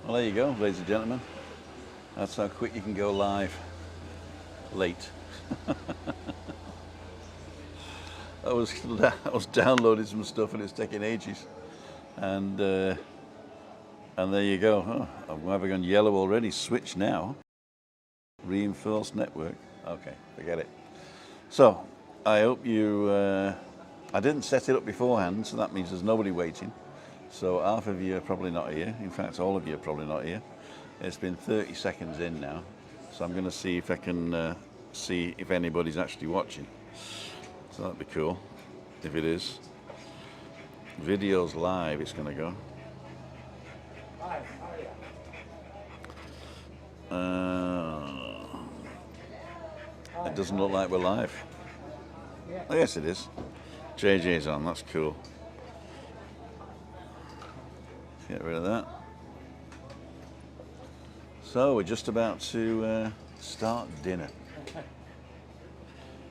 Well, there you go, ladies and gentlemen. That's how quick you can go live. Late. I was downloading some stuff and it's taking ages. And there you go. Oh, I'm having gone yellow already. Switch now. Reinforced network. Okay, forget it. So, I hope you... I didn't set it up beforehand, so that means there's nobody waiting. So half of you are probably not here. In fact, all of you are probably not here. It's been 30 seconds in now. So I'm going to see if I can see if anybody's actually watching. So that'd be cool, if it is. Videos live, it's going to go. It doesn't look like we're live. Oh, yes, it is. JJ's on, that's cool. Get rid of that. So we're just about to start dinner.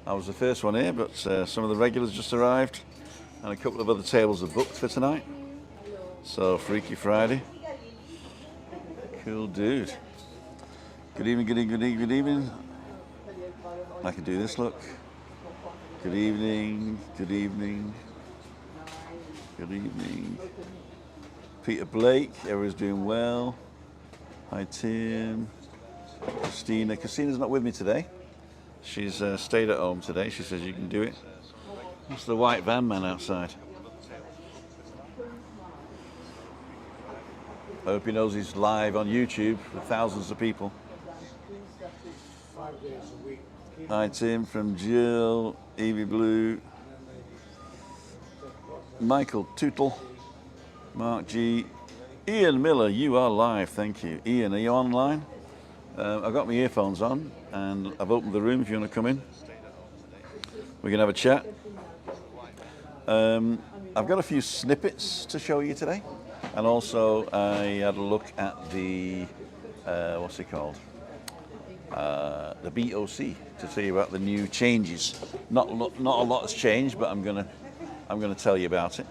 I was the first one here, but some of the regulars just arrived and a couple of other tables are booked for tonight. So Freaky Friday. Cool dude. Good evening, good evening, good evening, good evening. I can do this, look. Good evening, good evening, good evening. Peter Blake, everyone's doing well. Hi Tim, Christina. Christina's not with me today. She's stayed at home today. She says you can do it. That's the white van man outside. I hope he knows he's live on YouTube with thousands of people. 5 days a week. Hi Tim from Jill, Evie Blue, Michael Tootle, Mark G, Ian Miller, you are live, thank you. Ian, are you online? I've got my earphones on and I've opened the room if you want to come in. We can have a chat. I've got a few snippets to show you today, and also I had a look at the, what's it called? The BOC to tell you about the new changes. Not a lot has changed, but I'm gonna tell you about it.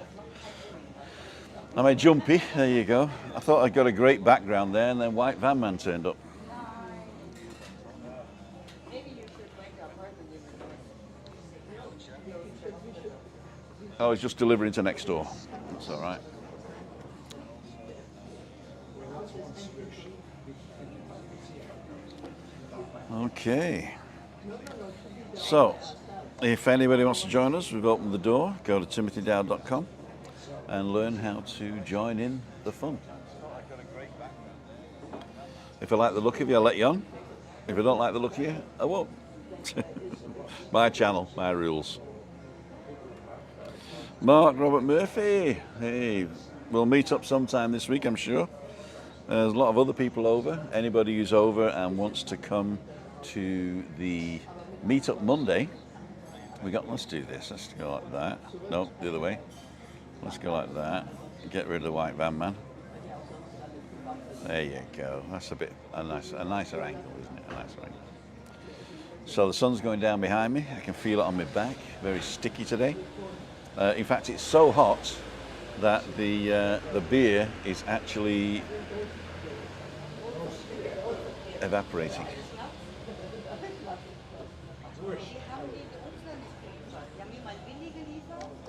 Am I jumpy? There you go. I thought I'd got a great background there, and then White Van Man turned up. I was just delivering to next door. That's all right. Okay. So, if anybody wants to join us, we've opened the door. Go to timothydowd.com and learn how to join in the fun. If I like the look of you, I'll let you on. If I don't like the look of you, I won't. My channel, my rules. Mark Robert Murphy. Hey, we'll meet up sometime this week, I'm sure. There's a lot of other people over. Anybody who's over and wants to come to the meetup Monday, let's do this. Let's go like that. No, the other way. Let's go like that. Get rid of the white van man. There you go. That's a nicer angle, isn't it? A nicer angle. So the sun's going down behind me. I can feel it on my back. Very sticky today. In fact, it's so hot that the beer is actually evaporating.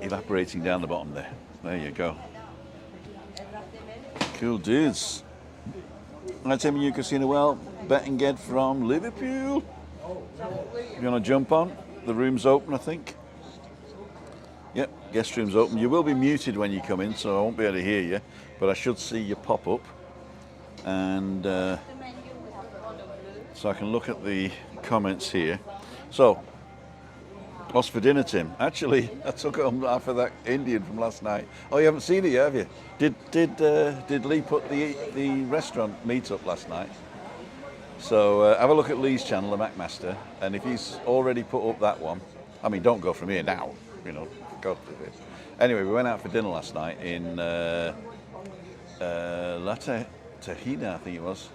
Evaporating down the bottom there. There you go. Cool dudes. Hi Tim, you Christina well. Bettinged from Liverpool. You want to jump on? The room's open, I think. Yep, guest room's open. You will be muted when you come in, so I won't be able to hear you, but I should see you pop up. And so I can look at the comments here. So, what's for dinner, Tim? Actually, I took home half of that Indian from last night. Oh, you haven't seen it yet, have you? Did Lee put the restaurant meet up last night? So have a look at Lee's channel, the McMaster, and if he's already put up that one, I mean, don't go from here now, you know, go to this. Anyway, we went out for dinner last night in La Tejina, I think it was,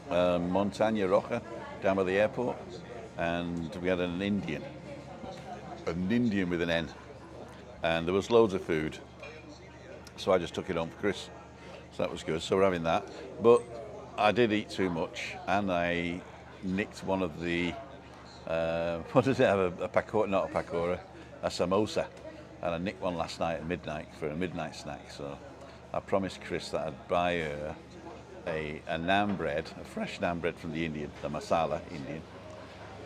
Montaña Roja, down by the airport, and we had an Indian with an N, and there was loads of food, so I just took it home for Chris. So that was good. So we're having that. But I did eat too much, and I nicked one of the, what does it have, a pakora, not a pakora, a samosa. And I nicked one last night at midnight for a midnight snack. So I promised Chris that I'd buy her a naan bread, a fresh naan bread from the Indian, the masala Indian,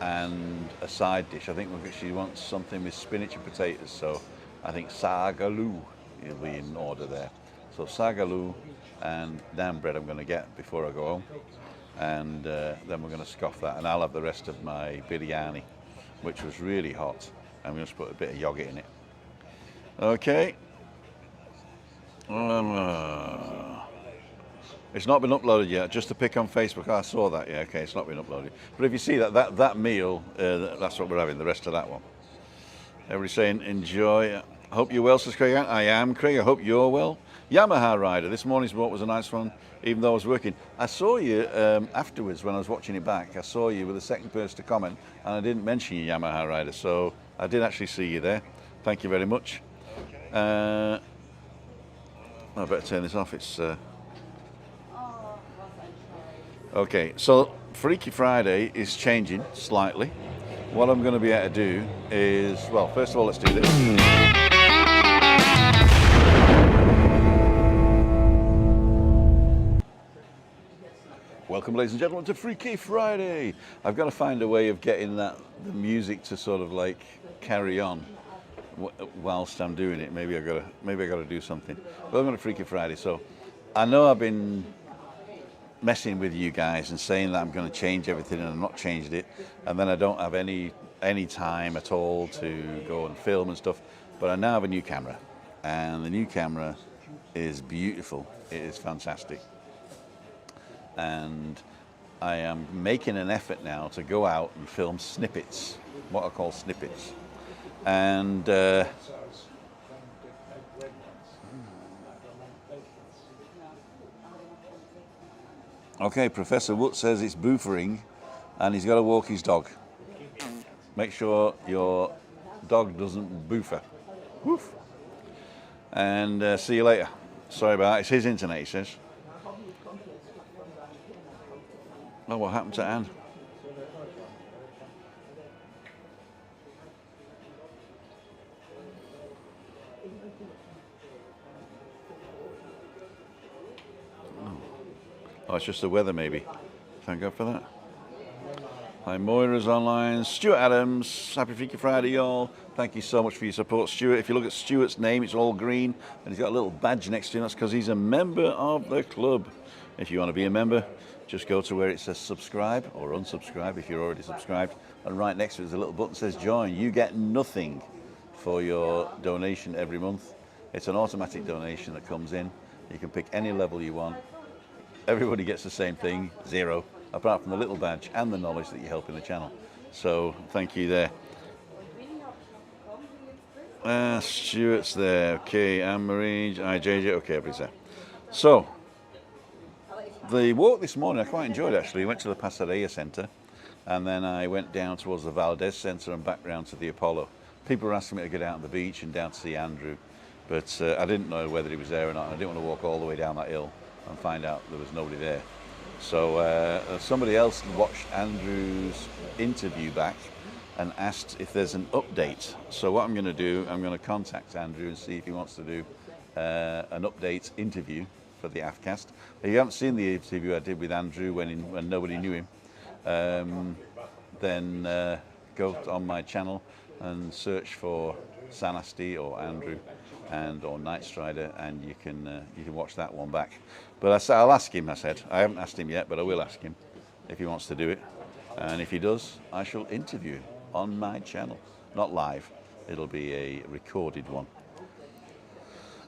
and a side dish. I think she wants something with spinach and potatoes, so I think sagaloo will be in order there. So sagaloo and naan bread I'm going to get before I go home, and then we're going to scoff that, and I'll have the rest of my biryani, which was really hot. I'm going to put a bit of yogurt in it. Okay. It's not been uploaded yet, just to pick on Facebook. Oh, I saw that, yeah, okay, it's not been uploaded. But if you see that meal, that's what we're having, the rest of that one. Everybody saying, enjoy. I hope you're well, says Craig. I am, Craig. I hope you're well. Yamaha rider, this morning's walk was a nice one, even though I was working. I saw you afterwards when I was watching it back. I saw you with the second person to comment, and I didn't mention you, Yamaha rider, so I did actually see you there. Thank you very much. I better turn this off. It's okay. So Freaky Friday is changing slightly. What I'm going to be able to do is, well, first of all, let's do this. Welcome, ladies and gentlemen, to Freaky Friday. I've got to find a way of getting the music to sort of like carry on whilst I'm doing it. Maybe I got to do something. Welcome to Freaky Friday. So I know I've been messing with you guys and saying that I'm going to change everything, and I'm not changed it, and then I don't have any time at all to go and film and stuff. But I now have a new camera, and the new camera is beautiful. It is fantastic, and I am making an effort now to go out and film snippets, what I call snippets. And okay, Professor Wood says it's boofering and he's got to walk his dog. Make sure your dog doesn't boofer. Woof. And see you later. Sorry about that. It's his internet, he says. Oh, what happened to Anne? Oh, it's just the weather, maybe. Thank God for that. Hi, Moira's online. Stuart Adams, happy Freaky Friday, y'all. Thank you so much for your support, Stuart. If you look at Stuart's name, it's all green, and he's got a little badge next to him. That's because he's a member of the club. If you want to be a member, just go to where it says subscribe or unsubscribe if you're already subscribed. And right next to it is a little button that says join. You get nothing for your donation every month. It's an automatic donation that comes in. You can pick any level you want. Everybody gets the same thing, 0, apart from the little badge and the knowledge that you help in the channel. So thank you there. Stuart's there. Okay, Anne-Marie, JJ. Okay, everybody's there. So the walk this morning I quite enjoyed, actually. I went to the Passeria Centre, and then I went down towards the Valdez Centre and back round to the Apollo. People were asking me to get out on the beach and down to see Andrew, but I didn't know whether he was there or not. I didn't want to walk all the way down that hill and find out there was nobody there. So somebody else watched Andrew's interview back and asked if there's an update. So what I'm going to do, I'm going to contact Andrew and see if he wants to do an update interview for the AFCast. If you haven't seen the interview I did with Andrew when nobody knew him, then go on my channel and search for Sanasti or Andrew or Night Strider, and you can watch that one back. But I'll ask him. I said I haven't asked him yet, but I will ask him if he wants to do it, and if he does, I shall interview him on my channel. Not live, it'll be a recorded one,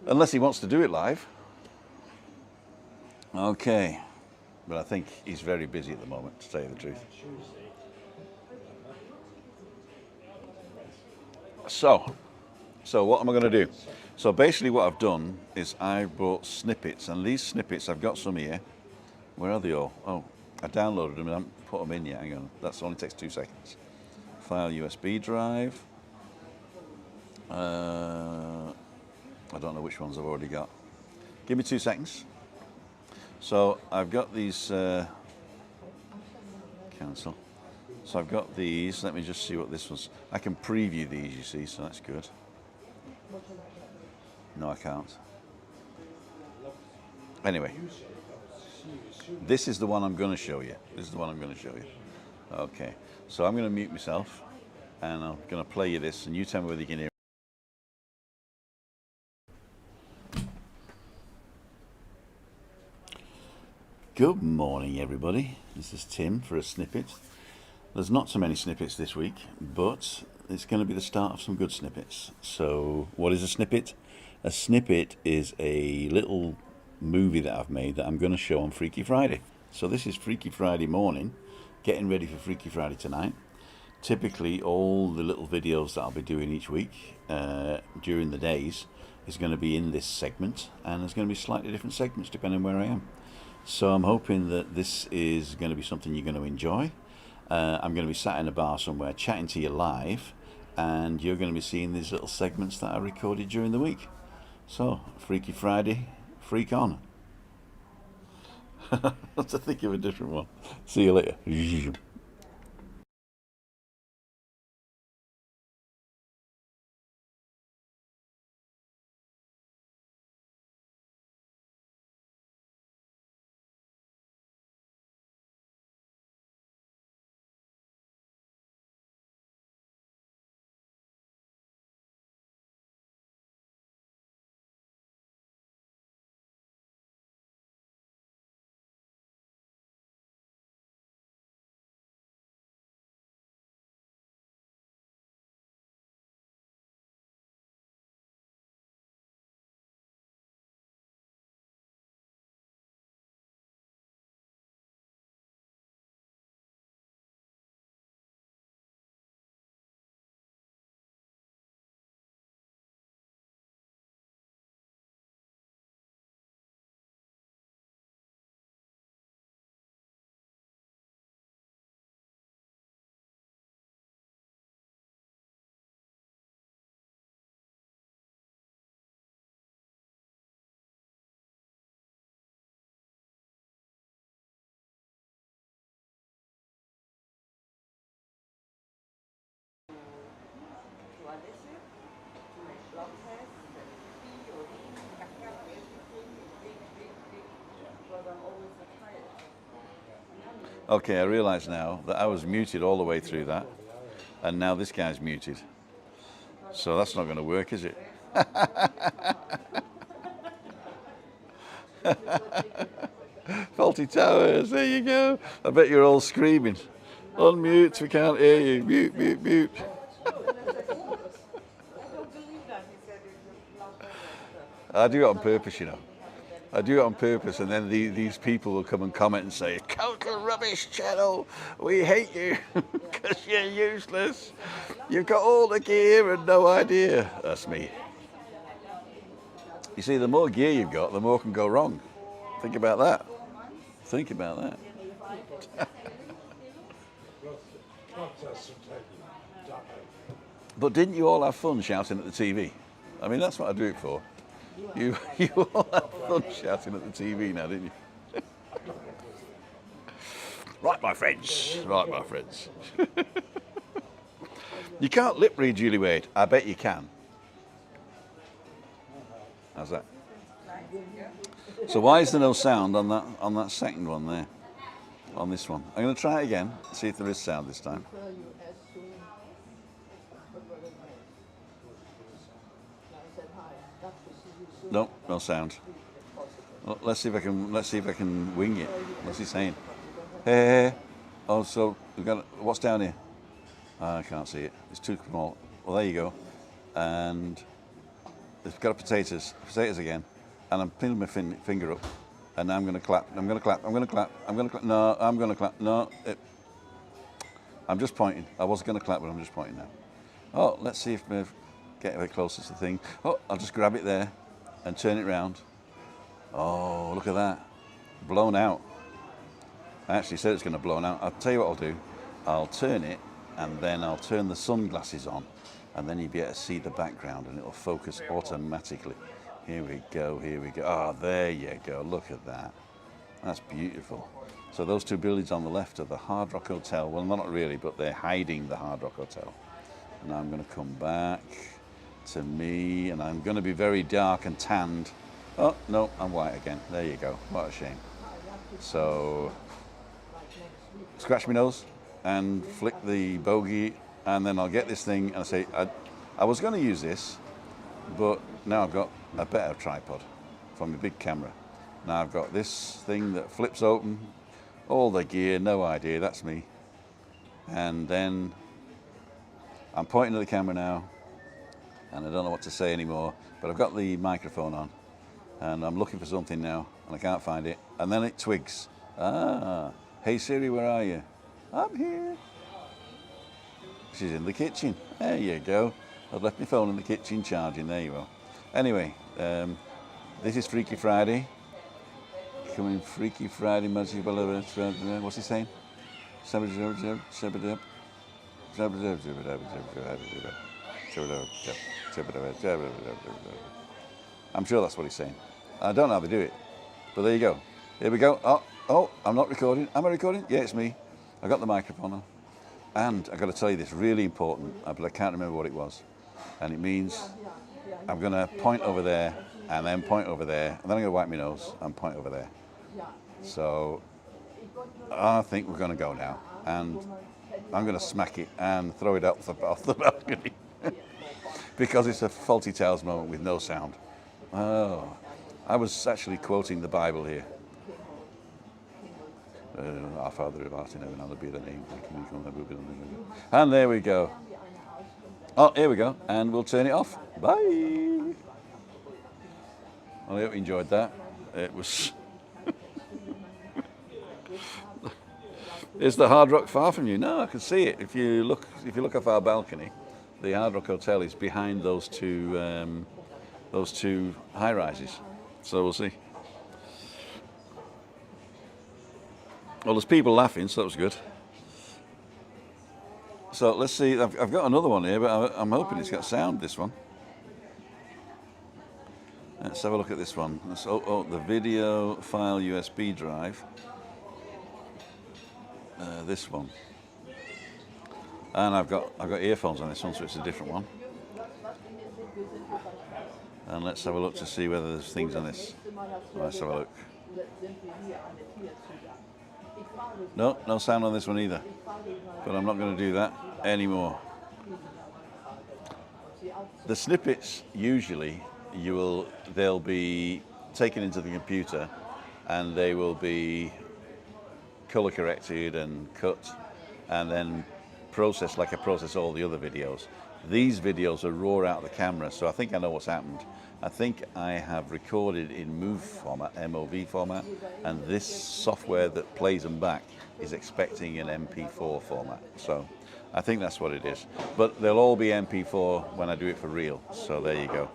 unless he wants to do it live. Okay, but I think he's very busy at the moment, to tell you the truth. So what am I going to do? So basically what I've done is I brought snippets, and these snippets, I've got some here. Where are they all? Oh, I downloaded them and I haven't put them in yet. Hang on, that only takes 2 seconds. File USB drive. I don't know which ones I've already got. Give me 2 seconds. So I've got these, cancel. So I've got these, let me just see what this was. I can preview these, you see, so that's good. No, I can't. Anyway, this is the one I'm going to show you. This is the one I'm going to show you. Okay, so I'm going to mute myself, and I'm going to play you this, and you tell me whether you can hear it. Good morning, everybody. This is Tim for a snippet. There's not so many snippets this week, but it's going to be the start of some good snippets. So, what is a snippet? A snippet is a little movie that I've made that I'm going to show on Freaky Friday. So this is Freaky Friday morning, getting ready for Freaky Friday tonight. Typically, all the little videos that I'll be doing each week during the days is going to be in this segment, and there's going to be slightly different segments depending on where I am. So I'm hoping that this is going to be something you're going to enjoy. I'm going to be sat in a bar somewhere chatting to you live, and you're going to be seeing these little segments that I recorded during the week. So, Freaky Friday, freak on. I have to think of a different one. See you later. Okay, I realise now that I was muted all the way through that, and now this guy's muted. So that's not going to work, is it? Faulty towers, there you go. I bet you're all screaming. Unmute, we can't hear you. Mute, mute, mute. I do it on purpose, you know. I do it on purpose, and then these people will come and comment and say, "Total rubbish channel, we hate you because you're useless. You've got all the gear and no idea." That's me. You see, the more gear you've got, the more can go wrong. Think about that. Think about that. But didn't you all have fun shouting at the TV? I mean, that's what I do it for. You all had fun shouting at the TV now, didn't you? Right, my friends. Right, my friends. You can't lip read Julie Wade. I bet you can. How's that? So why is there no sound on that second one there? On this one. I'm going to try it again, see if there is sound this time. No, no sound. Well, let's see if I can wing it. What's he saying? Hey. Oh, so we've got what's down here? I can't see it. It's too small. Well, there you go. And we've got potatoes again. And I'm pinning my finger up. And now I'm going to clap. I'm going to clap. I'm going to clap. I'm going to clap. No, I'm going to clap. No, I'm just pointing. I was going to clap, but I'm just pointing now. Oh, let's see if we get a bit closer to the thing. Oh, I'll just grab it there and turn it round. Oh, look at that. Blown out. I actually said it's going to blow out. I'll tell you what I'll do. I'll turn it, and then I'll turn the sunglasses on, and then you'll be able to see the background, and it'll focus automatically. Here we go, here we go. Oh, there you go. Look at that. That's beautiful. So those two buildings on the left are the Hard Rock Hotel. Well, not really, but they're hiding the Hard Rock Hotel. And I'm going to come back to me, and I'm going to be very dark and tanned. Oh, no, I'm white again. There you go. What a shame. So, scratch my nose and flick the bogey, and then I'll get this thing and I say, I was going to use this, but now I've got a better tripod for my big camera. Now I've got this thing that flips open, all the gear, no idea, that's me. And then I'm pointing at the camera now, and I don't know what to say anymore, but I've got the microphone on, and I'm looking for something now, and I can't find it. And then it twigs. Ah, hey Siri, where are you? I'm here. She's in the kitchen. There you go. I've left my phone in the kitchen charging. There you are. Anyway, this is Freaky Friday. Coming Freaky Friday, what's he saying? I'm sure that's what he's saying. I don't know how to do it, but there you go. Here we go. Oh, I'm not recording. Am I recording? Yeah, it's me. I got the microphone on. And I've got to tell you this, really important, but I can't remember what it was. And it means I'm going to point over there, and then point over there, and then I'm going to wipe my nose and point over there. So I think we're going to go now, and I'm going to smack it and throw it off the balcony because it's a faulty tales moment with no sound. Oh, I was actually quoting the Bible here. Our Father who art in heaven, hallowed be thy name. And there we go. Oh, here we go. And we'll turn it off. Bye. Well, I hope you enjoyed that. It was... Is the Hard Rock far from you? No, I can see it. If you look off our balcony, the Hard Rock Hotel is behind those two high-rises. So we'll see. Well, there's people laughing, so that was good. So let's see. I've got another one here, but I'm hoping it's got sound. This one. Let's have a look at this one. The video file USB drive. This one. And I've got earphones on this one, so it's a different one. And let's have a look to see whether there's things on this. Let's have a look. No sound on this one either. But I'm not going to do that anymore. The snippets usually they'll be taken into the computer, and they will be color corrected and cut, and then processed like I process all the other videos. These videos are raw out of the camera, so I think I know what's happened. I think I have recorded in MOV format, and this software that plays them back is expecting an MP4 format. So I think that's what it is. But they'll all be MP4 when I do it for real, so there you go.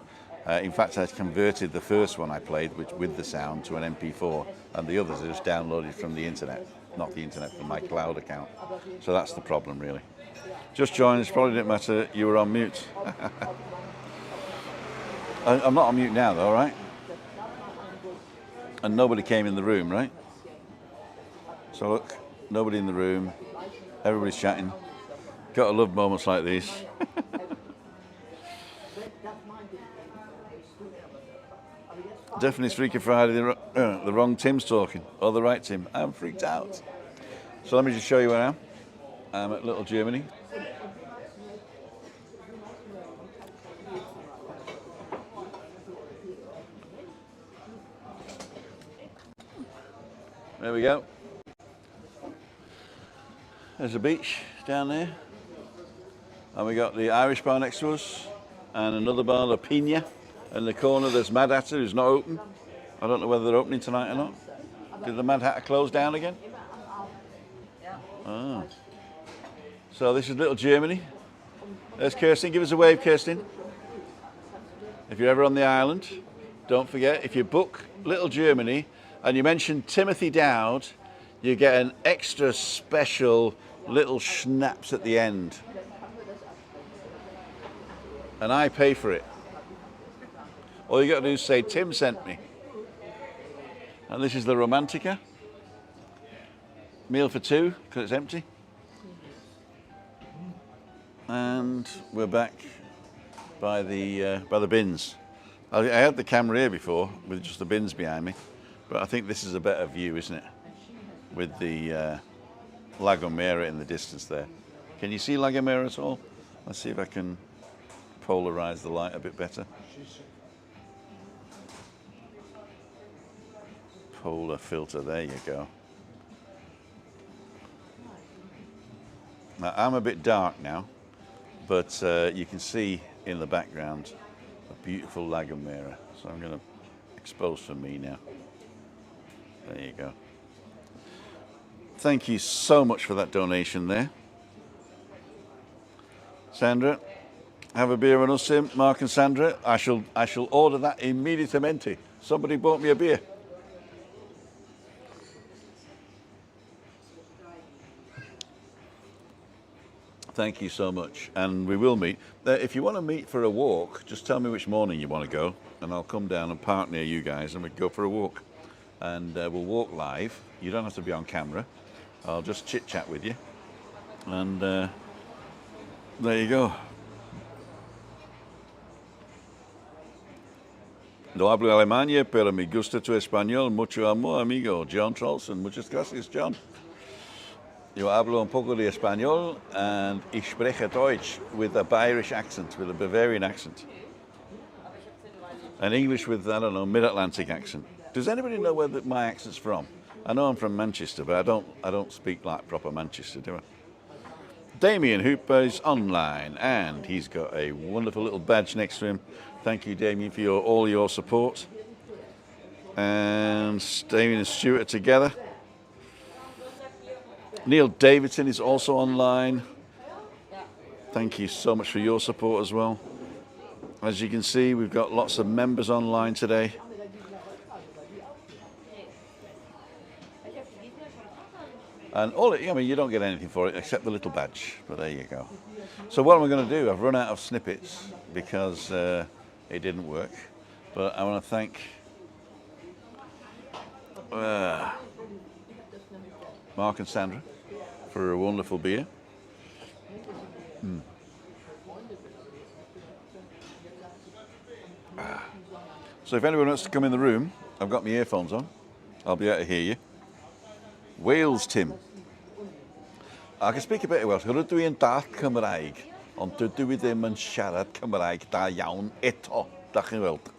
In fact, I converted the first one I played with the sound to an MP4, and the others are just downloaded from the internet, not the internet, from my cloud account. So that's the problem, really. Just joined us, probably didn't matter, you were on mute. I'm not on mute now though, right? And nobody came in the room, right? So look, nobody in the room, everybody's chatting. Gotta love moments like these. Definitely Freaky Friday, the wrong Tim's talking, or the right Tim. I'm freaked out. So let me just show you where I am. I'm at Little Germany. There we go. There's a beach down there. And we got the Irish bar next to us, and another bar, La Pina. In the corner there's Mad Hatter, who's not open. I don't know whether they're opening tonight or not. Did the Mad Hatter close down again? Ah. So this is Little Germany. There's Kirsten. Give us a wave, Kirsten. If you're ever on the island, don't forget, if you book Little Germany and you mention Timothy Dowd, you get an extra special little schnapps at the end. And I pay for it. All you got to do is say, Tim sent me. And this is the Romantica. Meal for two, because it's empty. And we're back by the bins. I had the camera here before with just the bins behind me, but I think this is a better view, isn't it? With the La Gomera in the distance there. Can you see La Gomera at all? Let's see if I can polarize the light a bit better. Polar filter, there you go. Now I'm a bit dark now, but you can see in the background a beautiful La Gomera. So I'm going to expose for me now. There you go. Thank you so much for that donation there. Sandra, have a beer on us, Tim, Mark and Sandra. I shall order that immediatamente. Somebody bought me a beer. Thank you so much, and we will meet. If you want to meet for a walk, just tell me which morning you want to go, and I'll come down and park near you guys, and we can go for a walk. And we'll walk live. You don't have to be on camera. I'll just chit-chat with you. And there you go. No hablo Alemania, pero me gusta tu español. Mucho amor, amigo. John Trolson. Muchas gracias, John. Yo hablo un poco de español, and ich spreche Deutsch with a Bayerish accent, with a Bavarian accent. And English with, I don't know, mid-Atlantic accent. Does anybody know where my accent's from? I know I'm from Manchester, but I don't speak like proper Manchester, do I? Damien Hooper is online, and he's got a wonderful little badge next to him. Thank you, Damien, for all your support. And Damien and Stuart are together. Neil Davidson is also online. Thank you so much for your support as well. As you can see, we've got lots of members online today. And you don't get anything for it except the little badge, but there you go. So what am I going to do? I've run out of snippets because it didn't work. But I want to thank Mark and Sandra for a wonderful beer. So if anyone wants to come in the room, I've got my earphones on. I'll be able to hear you. Wales, Tim. I can speak a bit of Welsh. Rydw i'n dall Cymraeg, ond dydw I ddim yn siarad Cymraeg da iawn eto, da chi'n weld.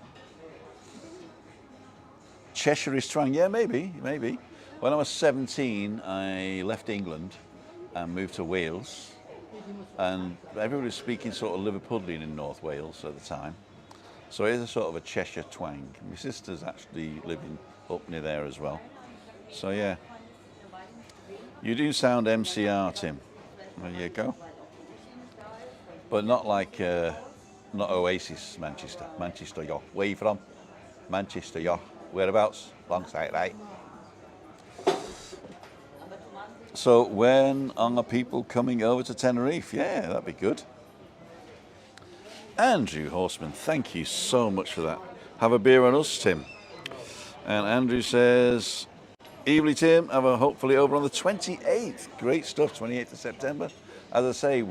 Cheshire twang, yeah, maybe. When I was 17, I left England and moved to Wales, and everybody was speaking sort of Liverpudlian in North Wales at the time. So it is a sort of a Cheshire twang. My sister's actually living up near there as well. So yeah. You do sound MCR, Tim. There you go. But not like, not Oasis, Manchester. Manchester, yeah. Where are you from? Manchester, yeah. Whereabouts? Long side, right? So when are people coming over to Tenerife? Yeah, that'd be good. Andrew Horseman, thank you so much for that. Have a beer on us, Tim. And Andrew says, Evelyn, Tim, have a hopefully over on the 28th. Great stuff, 28th of September. As I say,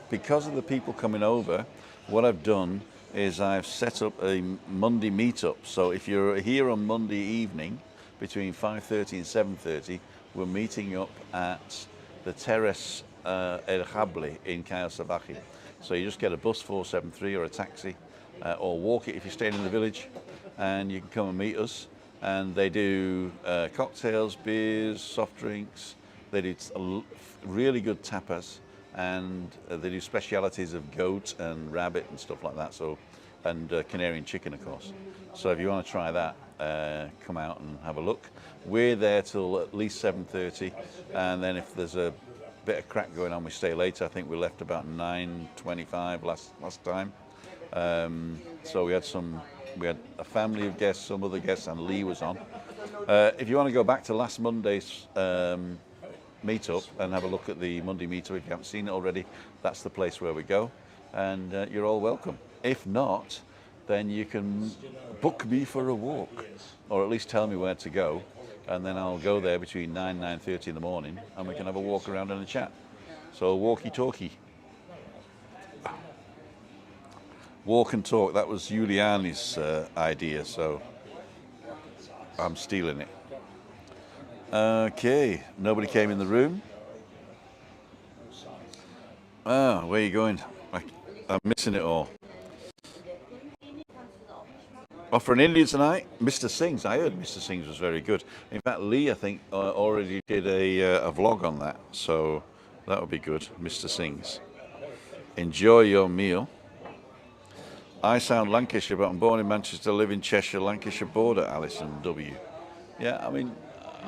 because of the people coming over, what I've done is I've set up a Monday meetup. So if you're here on Monday evening, between 5:30 and 7:30, we're meeting up at the Terrace El Jable in Cayo Salvaje. So you just get a bus 473 or a taxi, or walk it if you're staying in the village, and you can come and meet us. And they do cocktails, beers, soft drinks. They do really good tapas, and they do specialities of goat and rabbit and stuff like that. So, and Canarian chicken, of course. So if you want to try that, come out and have a look. We're there till at least 7:30, and then if there's a bit of crack going on, we stay later. I think we left about 9:25 last time. So we had a family of guests, some other guests, and Lee was on. If you want to go back to last Monday's meetup and have a look at the Monday meetup, if you haven't seen it already, that's the place where we go, and you're all welcome. If not, then you can book me for a walk, or at least tell me where to go, and then I'll go there between 9:30 in the morning, and we can have a walk around and a chat. So walkie-talkie. Walk and talk, that was Giuliani's idea, so I'm stealing it. Okay, nobody came in the room. Ah, where are you going? I'm missing it all. Off for an India tonight, Mr. Singh's. I heard Mr. Singh's was very good. In fact, Lee, I think, already did a vlog on that, so that would be good. Mr. Singh's. Enjoy your meal. I sound Lancashire, but I'm born in Manchester, live in Cheshire, Lancashire border, Alison W. Yeah, I mean,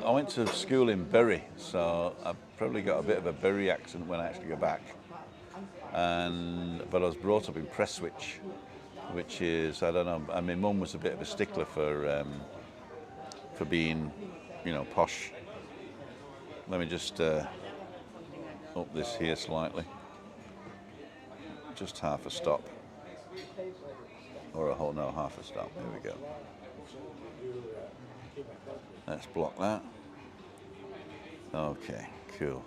I went to school in Bury, so I've probably got a bit of a Bury accent when I actually go back. But I was brought up in Prestwich, which is, I don't know, I mean, Mum was a bit of a stickler for being, you know, posh. Let me just up this here slightly. Just half a stop. Or a whole, no, half a stop. There we go. Let's block that. Okay, cool.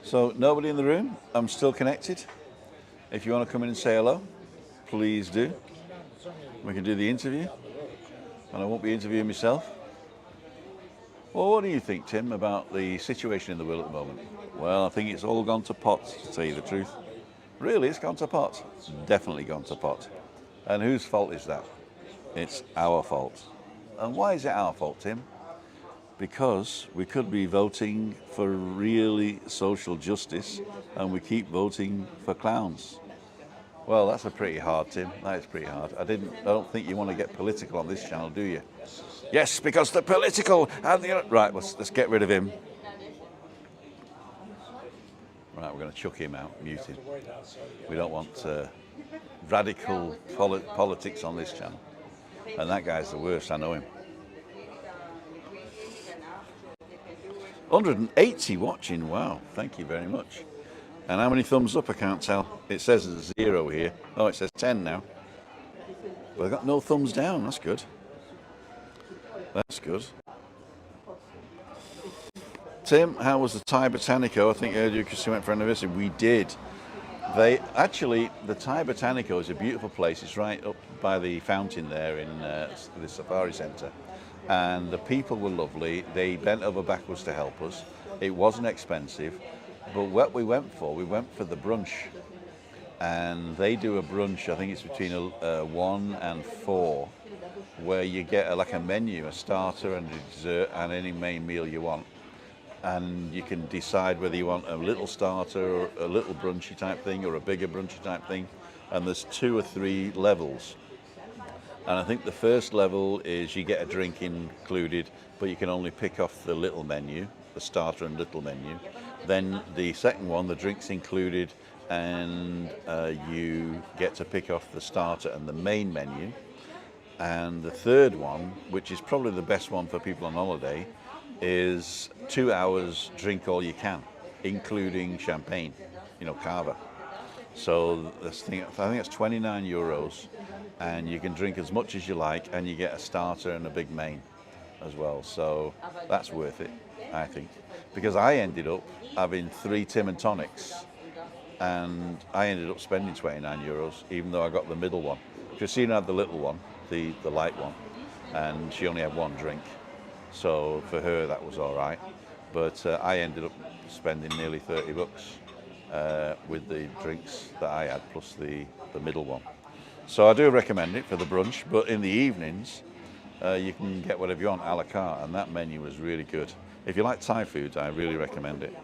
So, nobody in the room. I'm still connected. If you want to come in and say hello, please do. We can do the interview. And I won't be interviewing myself. Well, what do you think, Tim, about the situation in the world at the moment? Well, I think it's all gone to pot, to tell you the truth. Really, it's gone to pot. It's definitely gone to pot. And whose fault is that? It's our fault. And why is it our fault, Tim? Because we could be voting for really social justice and we keep voting for clowns. Well, that's a pretty hard, Tim. That is pretty hard. I don't think you want to get political on this channel, do you? Yes, because they're political. And right, let's get rid of him. Right, we're going to chuck him out, mute him. We don't want radical politics on this channel. And that guy's the worst, I know him. 180 watching, wow, thank you very much. And how many thumbs up, I can't tell. It says 0 here. Oh, it says 10 now. But I've got no thumbs down, that's good. That's good. Tim, how was the Thai Botanico? I think earlier because you went for anniversary. We did. The Thai Botanico is a beautiful place. It's right up by the fountain there in the Safari Centre. And the people were lovely. They bent over backwards to help us. It wasn't expensive. But what we went for the brunch. And they do a brunch, I think it's between 1 and 4, where you get like a menu, a starter and a dessert and any main meal you want. And you can decide whether you want a little starter or a little brunchy type thing or a bigger brunchy type thing. And there's 2 or 3 levels. And I think the first level is you get a drink included, but you can only pick off the little menu, the starter and little menu. Then the second one, the drink's included, and you get to pick off the starter and the main menu. And the third one, which is probably the best one for people on holiday, is 2 hours drink all you can, including champagne, you know, cava. So this thing, I think it's 29 euros, and you can drink as much as you like, and you get a starter and a big main as well. So that's worth it, I think, because I ended up having 3 Tim and tonics, and I ended up spending 29 euros, even though I got the middle one. Christina had the little one, the light one, and she only had 1 drink. So for her that was all right, but I ended up spending nearly 30 bucks with the drinks that I had plus the middle one. So I do recommend it for the brunch, but in the evenings you can get whatever you want a la carte, and that menu was really good. If you like Thai food, I really recommend it.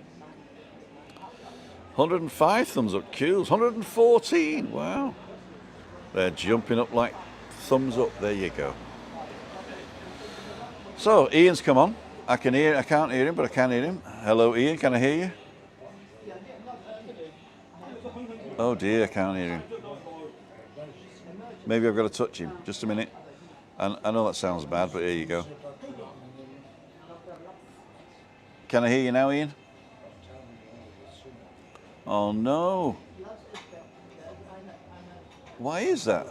105 thumbs up, queues, 114, wow. They're jumping up like thumbs up, there you go. So, Ian's come on. I can't hear him, but I can hear him. Hello, Ian, can I hear you? Oh dear, I can't hear him. Maybe I've got to touch him. Just a minute. I know that sounds bad, but here you go. Can I hear you now, Ian? Oh no. Why is that?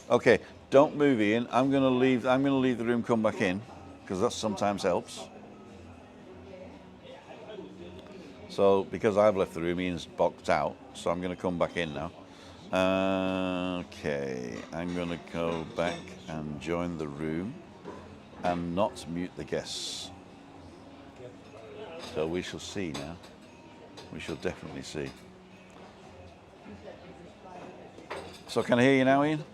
Okay, Don't move, Ian. I'm going to leave the room, come back in, because that sometimes helps. So because I've left the room, Ian's boxed out, so I'm going to come back in now. Okay, I'm going to go back and join the room and not mute the guests. So we shall see now. We shall definitely see. So can I hear you now, Ian?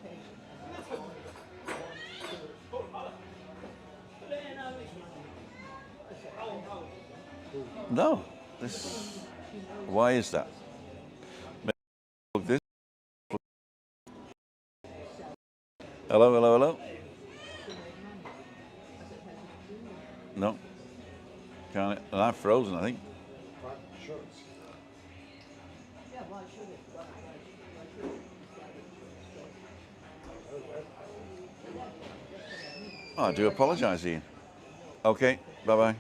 No. Why is that? This. Hello, hello, hello. No. Can't. And I've frozen, I think. Oh, I do apologise, Ian. Okay, bye-bye.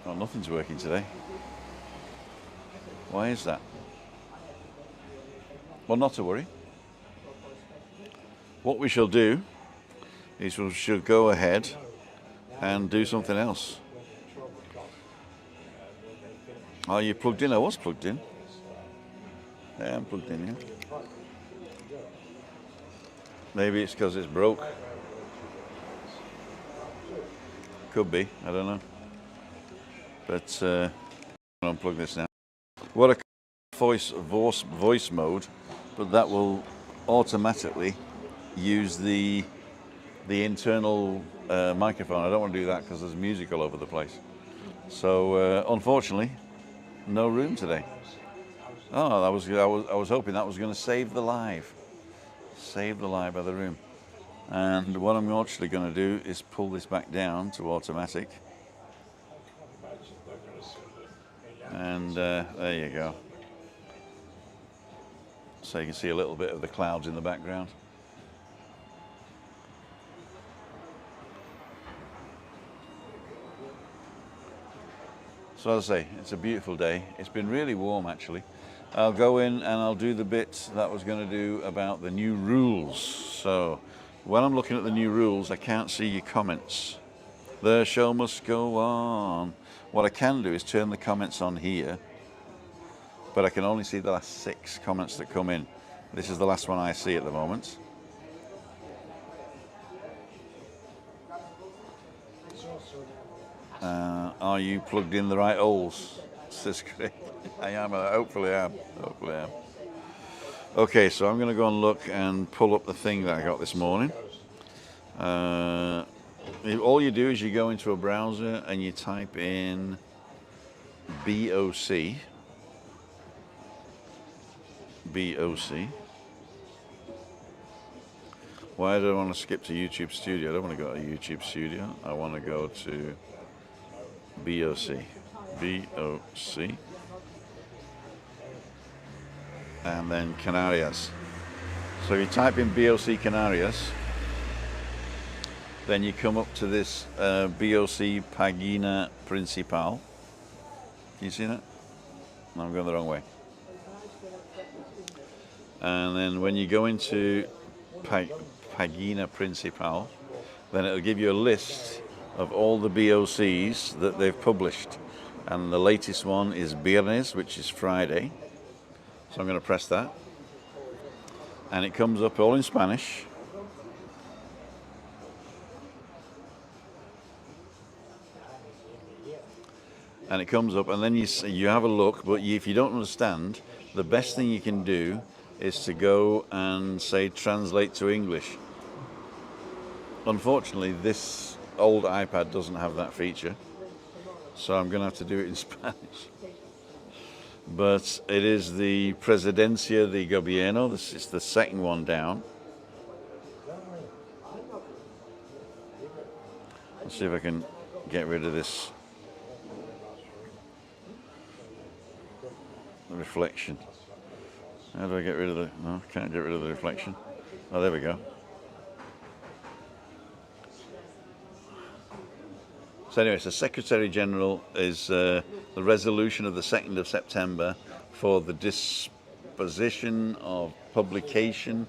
Oh, nothing's working today. Why is that? Well, not to worry. What we shall do is we shall go ahead and do something else. Are you plugged in? I was plugged in. Yeah, I'm plugged in, yeah. Maybe it's because it's broke. Could be, I don't know. But I'll unplug this now. What a voice mode, but that will automatically use the internal microphone. I don't want to do that because there's music all over the place. So unfortunately, no room today. Oh, I was hoping that was going to save the live of the room. And what I'm actually going to do is pull this back down to automatic. And there you go. So you can see a little bit of the clouds in the background. So as I say, it's a beautiful day. It's been really warm actually. I'll go in and I'll do the bit that I was going to do about the new rules. So when I'm looking at the new rules, I can't see your comments. The show must go on. What I can do is turn the comments on here, but I can only see the last 6 comments that come in. This is the last one I see at the moment. Are you plugged in the right holes? Says Craig. I am. Hopefully I am. Hopefully I am. Okay, so I'm going to go and look and pull up the thing that I got this morning. All you do is you go into a browser and you type in BOC. Why do I want to skip to YouTube Studio? I don't want to go to YouTube Studio. I want to go to BOC. And then Canarias. So you type in BOC Canarias, then you come up to this BOC Pagina Principal. Can you see that? No, I'm going the wrong way. And then when you go into Pagina Principal, then it'll give you a list of all the BOCs that they've published. And the latest one is Viernes, which is Friday. So I'm going to press that. And it comes up all in Spanish. And it comes up, and then you have a look, but if you don't understand, the best thing you can do is to go and say translate to English. Unfortunately, this old iPad doesn't have that feature, so I'm going to have to do it in Spanish. But it is the Presidencia de Gobierno. This is the second one down. Let's see if I can get rid of this reflection. How do I get rid of the... No, I can't get rid of the reflection. Oh, there we go. So anyway, so Secretary General is the resolution of the 2nd of September for the disposition of publication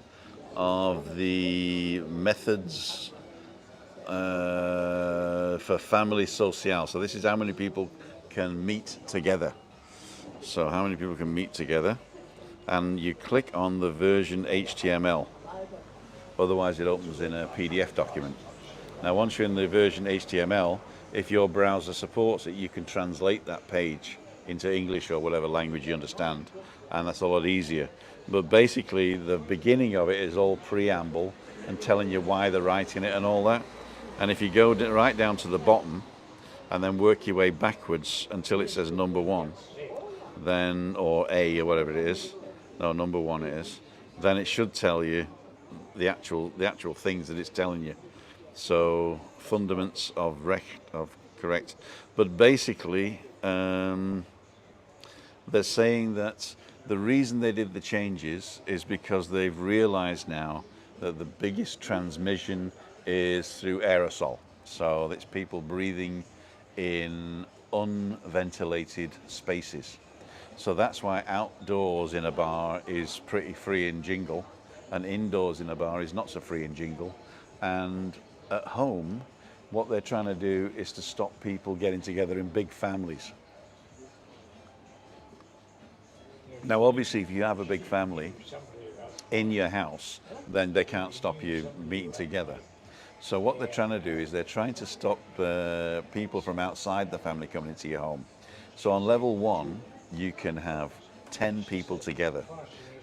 of the methods for family social. So this is how many people can meet together. So how many people can meet together? And you click on the version HTML. Otherwise it opens in a PDF document. Now once you're in the version HTML, if your browser supports it, you can translate that page into English or whatever language you understand, and that's a lot easier. But basically the beginning of it is all preamble and telling you why they're writing it and all that. And if you go right down to the bottom and then work your way backwards until it says number 1, then, or A or whatever it is, no, number 1 it is, then it should tell you the actual things that it's telling you. So fundaments of correct. But basically they're saying that the reason they did the changes is because they've realized now that the biggest transmission is through aerosol. So it's people breathing in unventilated spaces. So that's why outdoors in a bar is pretty free and jingle, and indoors in a bar is not so free and jingle. And at home, what they're trying to do is to stop people getting together in big families. Now, obviously, if you have a big family in your house, then they can't stop you meeting together. So what they're trying to do is they're trying to stop people from outside the family coming into your home. So on level 1, you can have 10 people together.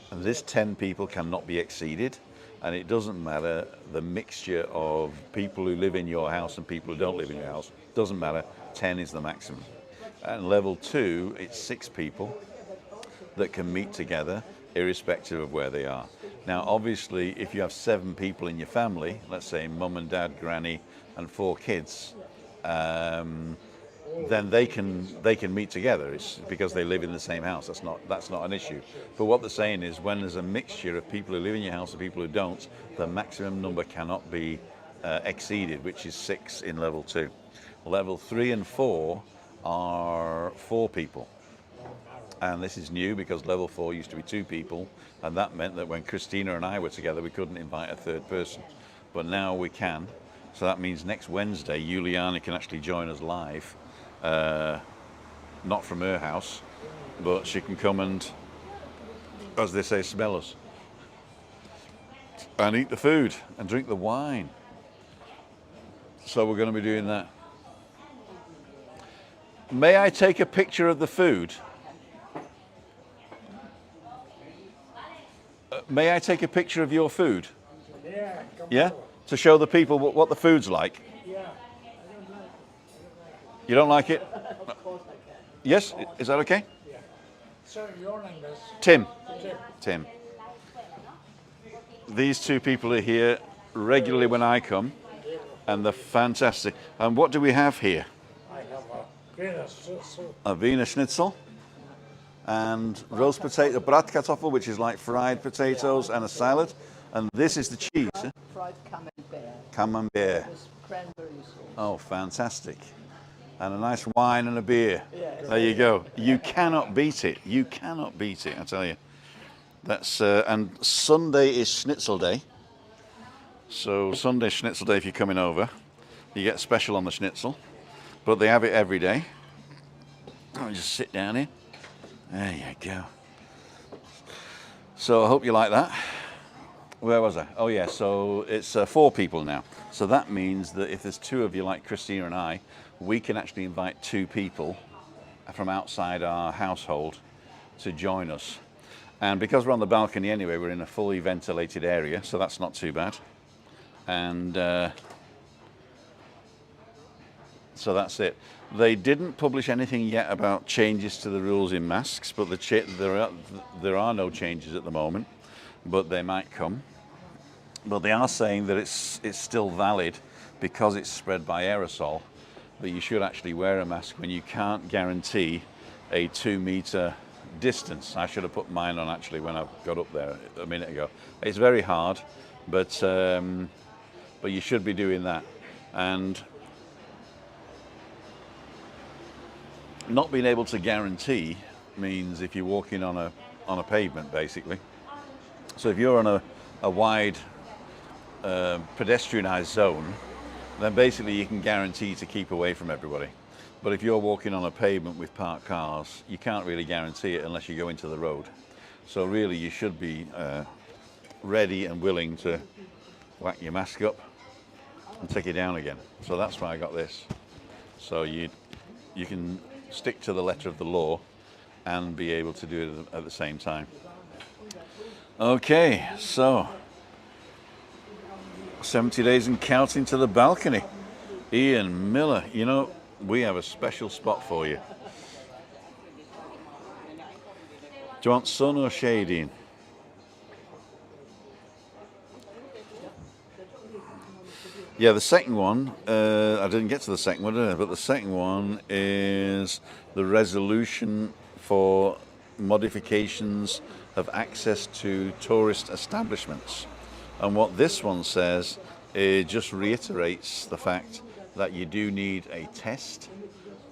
And this 10 people cannot be exceeded. And it doesn't matter the mixture of people who live in your house and people who don't live in your house. Doesn't matter, 10 is the maximum. And level 2, it's 6 people that can meet together irrespective of where they are. Now obviously if you have 7 people in your family, let's say mum and dad, granny and 4 kids, then they can meet together. It's because they live in the same house. That's not an issue. But what they're saying is when there's a mixture of people who live in your house and people who don't, the maximum number cannot be exceeded, which is 6 in level 2. Level 3 and 4 are 4 people. And this is new because level 4 used to be 2 people, and that meant that when Christina and I were together, we couldn't invite a third person. But now we can. So that means next Wednesday, Juliana can actually join us live. Not from her house, but she can come and, as they say, smell us. And eat the food and drink the wine. So we're going to be doing that. May I take a picture of the food? May I take a picture of your food? Yeah. Yeah? To show the people what the food's like? Yeah. You don't like it? Of course I can. Yes? Is that okay? Yeah. So your name is? Tim. Tim. Tim. These 2 people are here regularly when I come, and they're fantastic. And what do we have here? I have a Wiener Schnitzel. A Wiener Schnitzel and roast potato, bratkartoffel, which is like fried potatoes, and a salad. And this is the cheese. Fried camembert. Camembert. With cranberry sauce. Oh, fantastic. And a nice wine and a beer. Yes. There you go. You cannot beat it. You cannot beat it, I tell you. That's and Sunday is Schnitzel Day. So Sunday Schnitzel Day if you're coming over. You get special on the Schnitzel. But they have it every day. I'll just sit down here. There you go. So I hope you like that. Where was I? Oh yeah, so it's 4 people now. So that means that if there's 2 of you like Christina and I, we can actually invite 2 people from outside our household to join us. And because we're on the balcony anyway, we're in a fully ventilated area, so that's not too bad. And so that's it. They didn't publish anything yet about changes to the rules in masks, but there are no changes at the moment, but they might come. But they are saying that it's still valid because it's spread by aerosol, that you should actually wear a mask when you can't guarantee a 2-meter distance. I should have put mine on actually when I got up there a minute ago. It's very hard, but you should be doing that. And not being able to guarantee means if you're walking on a pavement, basically. So if you're on a wide pedestrianised zone, then basically you can guarantee to keep away from everybody. But if you're walking on a pavement with parked cars, you can't really guarantee it unless you go into the road. So really you should be ready and willing to whack your mask up and take it down again. So that's why I got this. So you can stick to the letter of the law and be able to do it at the same time. Okay, so 70 days and counting to the balcony. Ian Miller, you know, we have a special spot for you. Do you want sun or shade, Ian? Yeah, the second one, I didn't get to the second one, did I? But the second one is the resolution for modifications of access to tourist establishments. And what this one says, it just reiterates the fact that you do need a test,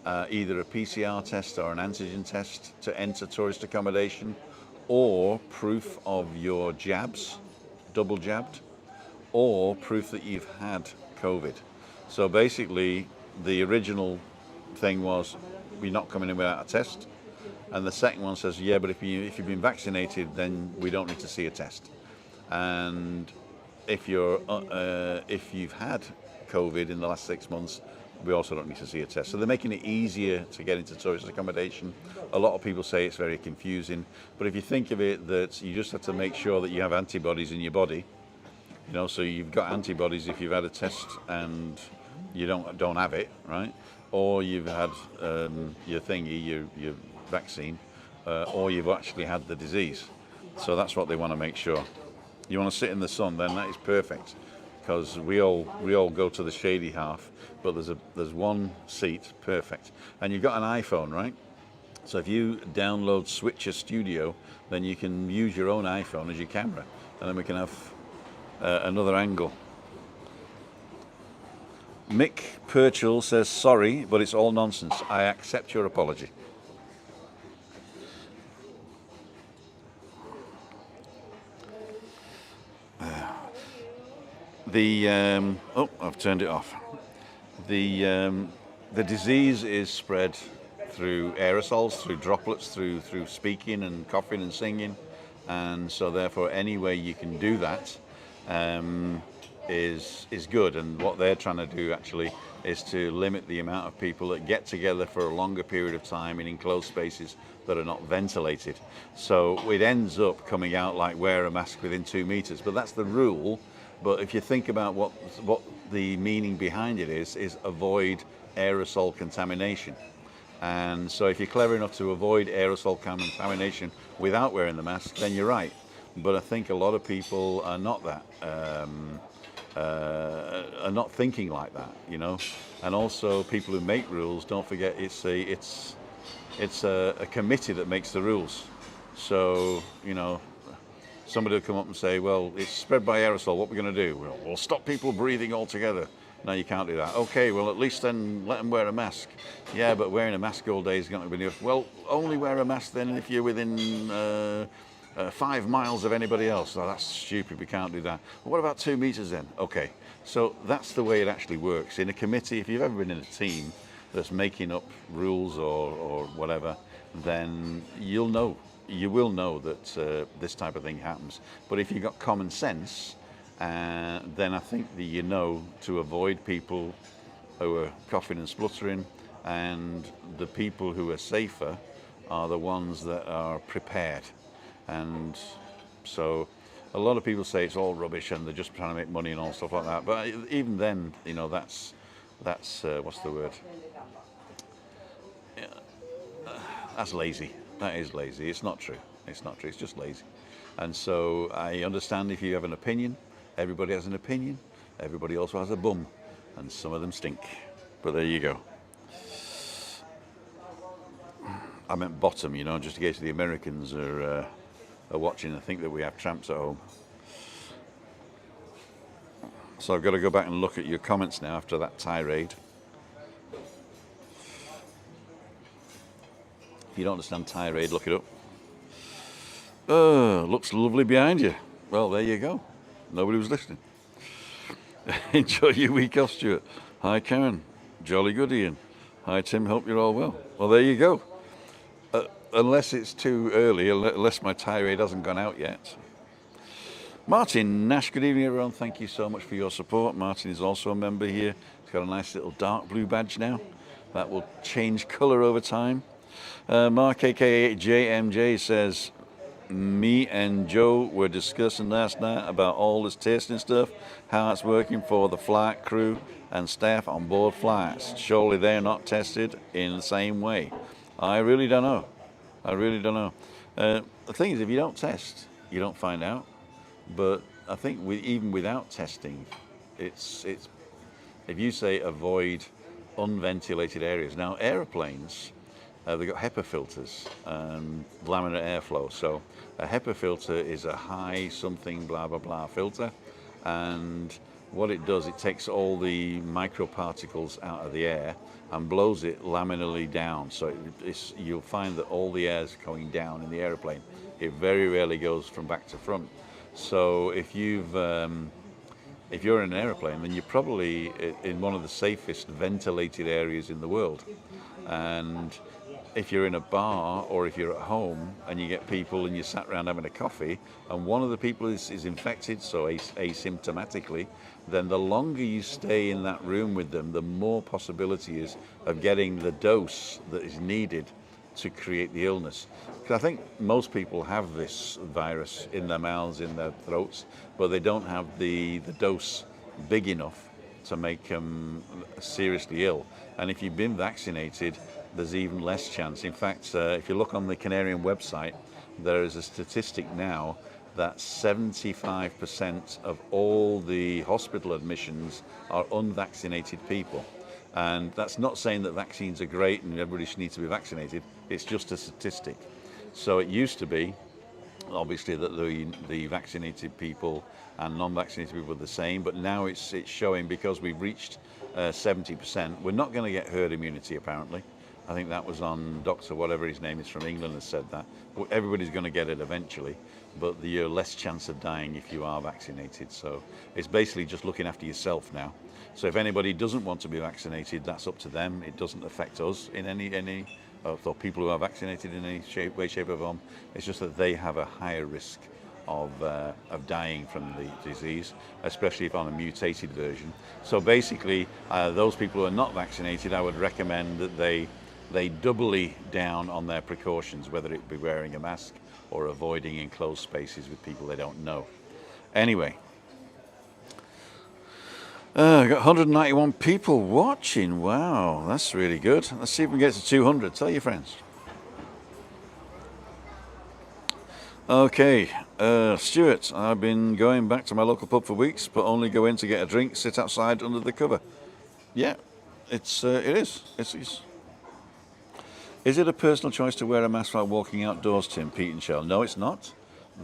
either a PCR test or an antigen test to enter tourist accommodation, or proof of your jabs, double jabbed, or proof that you've had COVID. So basically, the original thing was, we're not coming in without a test. And the second one says, yeah, but if you've been vaccinated, then we don't need to see a test. And if you've had COVID in the last 6 months, we also don't need to see a test. So they're making it easier to get into tourist accommodation. A lot of people say it's very confusing, but if you think of it, that you just have to make sure that you have antibodies in your body. You know, so you've got antibodies if you've had a test and you don't have it, right? Or you've had your thingy, your vaccine, or you've actually had the disease. So that's what they want to make sure. You want to sit in the sun, then that is perfect, because we all go to the shady half, but there's one seat, perfect. And you've got an iPhone, right? So if you download Switcher Studio, then you can use your own iPhone as your camera, and then we can have another angle. Mick Purchell says, sorry, but it's all nonsense. I accept your apology. I've turned it off. The disease is spread through aerosols, through droplets, through speaking and coughing and singing, and so therefore any way you can do that is good. And what they're trying to do actually is to limit the amount of people that get together for a longer period of time in enclosed spaces that are not ventilated. So it ends up coming out like wear a mask within 2 meters, but that's the rule. But if you think about what the meaning behind it is avoid aerosol contamination. And so if you're clever enough to avoid aerosol contamination without wearing the mask, then you're right. But I think a lot of people are not that, are not thinking like that, you know. And also people who make rules, don't forget it's a committee that makes the rules. So, you know, somebody will come up and say, well, it's spread by aerosol, what are we going to do? Well, we'll stop people breathing altogether. No, you can't do that. Okay, well, at least then let them wear a mask. Yeah, but wearing a mask all day is going to be enough. Well, only wear a mask then if you're within 5 miles of anybody else. Oh, that's stupid, we can't do that. Well, what about 2 meters then? Okay, so that's the way it actually works. In a committee, if you've ever been in a team that's making up rules or whatever, then you will know that this type of thing happens. But if you've got common sense, then I think that you know to avoid people who are coughing and spluttering, and the people who are safer are the ones that are prepared. And so a lot of people say it's all rubbish and they're just trying to make money and all stuff like that. But even then, you know, that's what's the word? That's lazy. That is lazy. It's not true. It's not true. It's just lazy. And so I understand if you have an opinion. Everybody has an opinion. Everybody also has a bum, and some of them stink. But there you go. I meant bottom, you know, just in case the Americans are watching and think that we have tramps at home. So I've got to go back and look at your comments now after that tirade. you don't understand tirade, look it up. Looks lovely behind you. Well, there you go. Nobody was listening. Enjoy your week off, Stuart. Hi, Karen. Jolly good, Ian. Hi, Tim. Hope you're all well. Well, there you go. Unless it's too early, unless my tirade hasn't gone out yet. Martin Nash, good evening, everyone. Thank you so much for your support. Martin is also a member here. He's got a nice little dark blue badge now. That will change colour over time. Mark aka JMJ says, me and Joe were discussing last night about all this testing stuff, how it's working for the flight crew and staff on board flights. Surely they're not tested in the same way. I really don't know. I really don't know. The thing is, if you don't test, you don't find out. But I think even without testing, it's if you say avoid unventilated areas. Now, aeroplanes, they've got HEPA filters and laminar airflow. So a HEPA filter is a high something blah, blah, blah filter. And what it does, it takes all the microparticles out of the air and blows it laminarly down. So you'll find that all the air is going down in the aeroplane. It very rarely goes from back to front. So if you're in an aeroplane, then you're probably in one of the safest ventilated areas in the world. And if you're in a bar or if you're at home and you get people and you sat around having a coffee and one of the people is infected, so asymptomatically, then the longer you stay in that room with them, the more possibility is of getting the dose that is needed to create the illness. Because I think most people have this virus in their mouths, in their throats, but they don't have the dose big enough to make them seriously ill. And if you've been vaccinated, there's even less chance. In fact, if you look on the Canarian website, there is a statistic now that 75% of all the hospital admissions are unvaccinated people. And that's not saying that vaccines are great and everybody should need to be vaccinated. It's just a statistic. So it used to be, obviously, that the vaccinated people and non-vaccinated people are the same, but now it's showing, because we've reached 70%, we're not going to get herd immunity, apparently. I think that was on Dr. whatever his name is from England has said that. Everybody's going to get it eventually, but you're less chance of dying if you are vaccinated. So it's basically just looking after yourself now. So if anybody doesn't want to be vaccinated, that's up to them. It doesn't affect us in any or people who are vaccinated in any way, shape or form. It's just that they have a higher risk of dying from the disease, especially if on a mutated version. So basically, those people who are not vaccinated, I would recommend that they doubly down on their precautions, whether it be wearing a mask or avoiding enclosed spaces with people they don't know. Anyway, got 191 people watching. Wow, that's really good. Let's see if we can get to 200. Tell your friends. Okay, Stuart, I've been going back to my local pub for weeks, but only go in to get a drink, sit outside under the cover. Yeah, it is. Is it a personal choice to wear a mask while walking outdoors, Tim? Pete and Shell. No, it's not.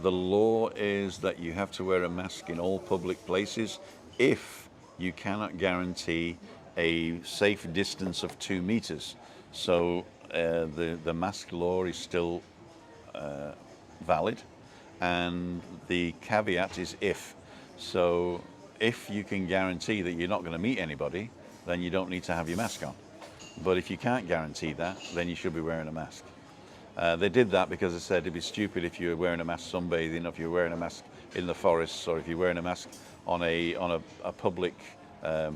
The law is that you have to wear a mask in all public places if you cannot guarantee a safe distance of 2 meters. So the mask law is still valid, and the caveat is if. So if you can guarantee that you're not going to meet anybody, then you don't need to have your mask on. But if you can't guarantee that, then you should be wearing a mask. They did that because they said it'd be stupid if you were wearing a mask sunbathing, or if you were wearing a mask in the forests, or if you're wearing a mask on a public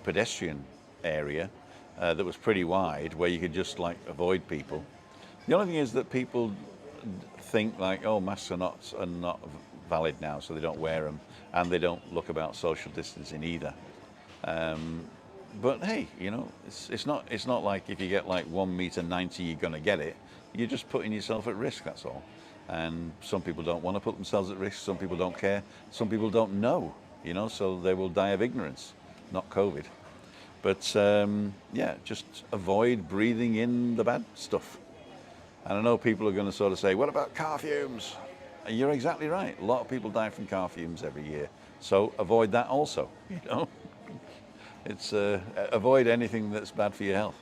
pedestrian area that was pretty wide, where you could just like avoid people. The only thing is that people think like, oh, masks are not valid now, so they don't wear them, and they don't look about social distancing either. But hey, you know, it's not like if you get like 1.90 meters, you're going to get it. You're just putting yourself at risk, that's all. And some people don't want to put themselves at risk. Some people don't care. Some people don't know, you know, so they will die of ignorance, not COVID. But yeah, just avoid breathing in the bad stuff. And I know people are going to sort of say, what about car fumes? And you're exactly right. A lot of people die from car fumes every year. So avoid that also, you know. It's avoid anything that's bad for your health.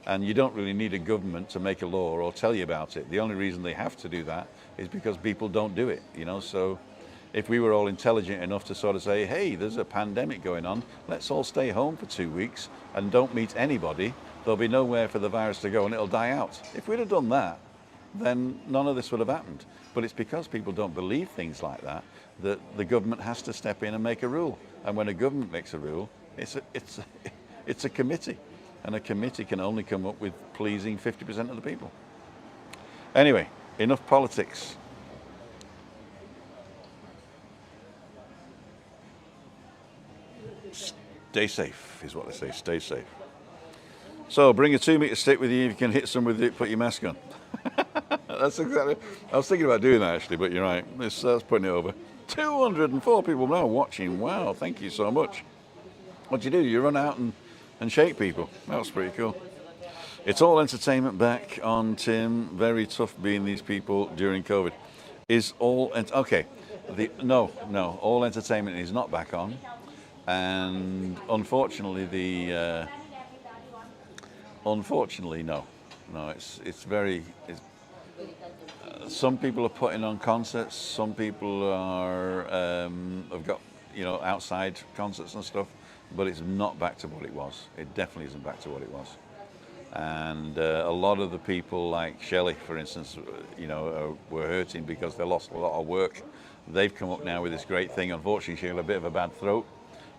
And you don't really need a government to make a law or tell you about it. The only reason they have to do that is because people don't do it, you know. So if we were all intelligent enough to sort of say, hey, there's a pandemic going on, let's all stay home for 2 weeks and don't meet anybody, there'll be nowhere for the virus to go and it'll die out. If we'd have done that, then none of this would have happened. But it's because people don't believe things like that that the government has to step in and make a rule. And when a government makes a rule, it's a committee. And a committee can only come up with pleasing 50% of the people. Anyway, enough politics. Stay safe is what they say, stay safe. So bring a 2-meter stick with you if you can hit someone with it, put your mask on. That's exactly, I was thinking about doing that actually, but you're right, that's putting it over. 204 people now watching, wow, thank you so much. What do? You run out and shake people. That was pretty cool. It's all entertainment back on, Tim. Very tough being these people during COVID. Is all okay? No. All entertainment is not back on, and unfortunately, no. It's very. Some people are putting on concerts. Some people are have got outside concerts and stuff. But it's not back to what it was. It definitely isn't back to what it was. And a lot of the people like Shelley, for instance, were hurting because they lost a lot of work. They've come up now with this great thing. Unfortunately, she had a bit of a bad throat.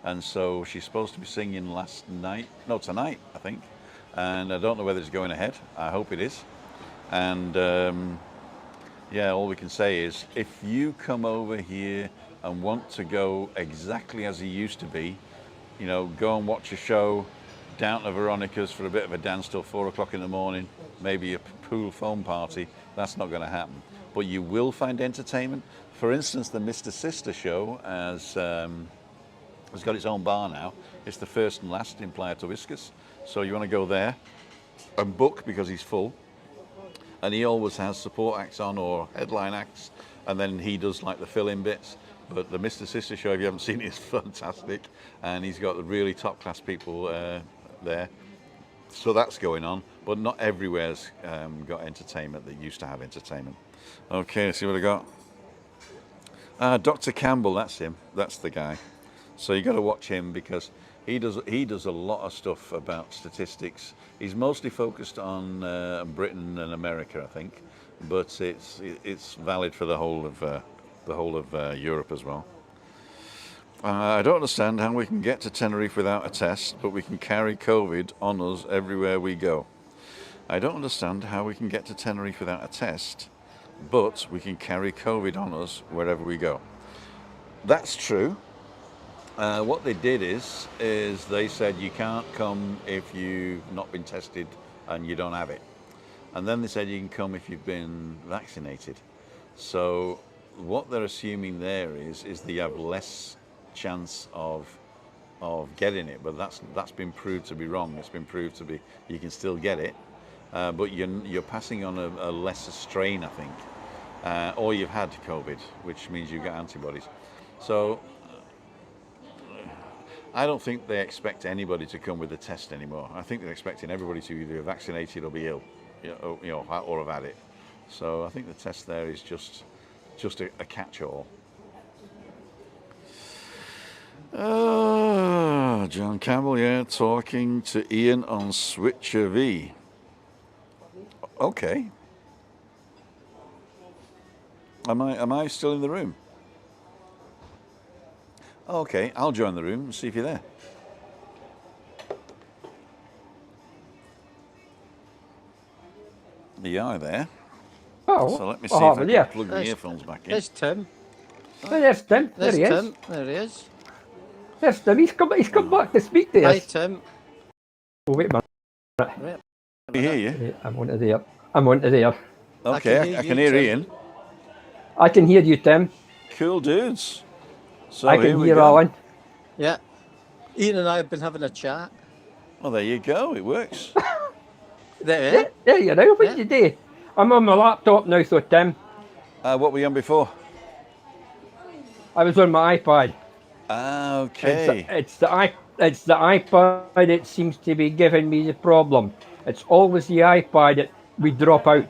And so she's supposed to be singing tonight, I think. And I don't know whether it's going ahead. I hope it is. And yeah, all we can say is if you come over here and want to go exactly as he used to be, go and watch a show down to Veronica's for a bit of a dance till 4 o'clock in the morning, maybe a pool foam party, that's not going to happen. But you will find entertainment. For instance, the Mr. Sister show has got its own bar now. It's the first and last in Playa Tobiscus. So you want to go there and book because he's full. And he always has support acts on or headline acts. And then he does like the fill-in bits. But the Mr. Sister show, if you haven't seen it, is fantastic. And he's got the really top-class people there. So that's going on. But not everywhere's got entertainment that used to have entertainment. Okay, let's see what I got. Dr. Campbell, that's him. That's the guy. So you got to watch him because he does a lot of stuff about statistics. He's mostly focused on Britain and America, I think. But it's valid for the whole of Europe as well. I don't understand how we can get to Tenerife without a test, but we can carry COVID on us everywhere we go. I don't understand how we can get to Tenerife without a test, but we can carry COVID on us wherever we go. That's true. What they did is they said you can't come if you've not been tested and you don't have it. And then they said you can come if you've been vaccinated. So what they're assuming there is that you have less chance of getting it, but that's been proved to be wrong. It's been proved to be you can still get it, but you're passing on a lesser strain, I think, or you've had COVID, which means you get antibodies. So I don't think they expect anybody to come with a test anymore. I think they're expecting everybody to either be vaccinated or be ill, or have had it. So I think the test there is just a catch-all. John Campbell, yeah, talking to Ian on Switcher V. Okay. Am I still in the room? Okay, I'll join the room and see if you're there. You are there. Oh, so let me see if I can yeah. plug the earphones back in. There's Tim. There's Tim. There he is. Tim. There he is. There's Tim. He's come back to speak to Hi, us. Tim. Oh, wait a minute. Right. I hear you. I'm onto there. I'm onto there. Okay, I can hear Tim. Ian. I can hear you, Tim. Cool dudes. So I here can we hear go. Alan. Yeah. Ian and I have been having a chat. Well, there you go. It works. There, Yeah, there you know. What did you do? I'm on my laptop now, so Tim. What were you on before? I was on my iPad. Okay. It's the iPad that seems to be giving me the problem. it's always the iPad that we drop out.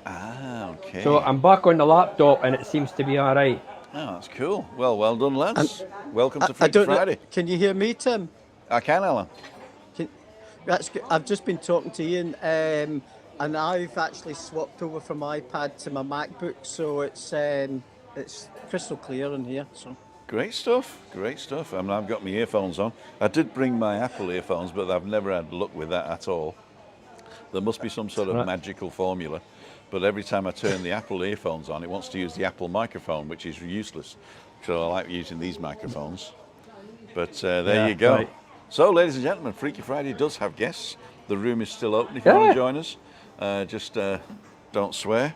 Ah, okay. So I'm back on the laptop, and it seems to be all right. Oh, that's cool. Well done, lads. Welcome to I Freaky don't know. Friday. Can you hear me, Tim? I can, Alan. Can, that's good. I've just been talking to Ian, and I've actually swapped over from iPad to my MacBook, so it's crystal clear in here. So Great stuff. Great stuff. I mean, I've got my earphones on. I did bring my Apple earphones, but I've never had luck with that at all. There must be some sort of magical formula. But every time I turn the Apple earphones on, it wants to use the Apple microphone, which is useless. So I like using these microphones. But there you go. Right. So, ladies and gentlemen, Freaky Friday does have guests. The room is still open if you want to join us. Just don't swear.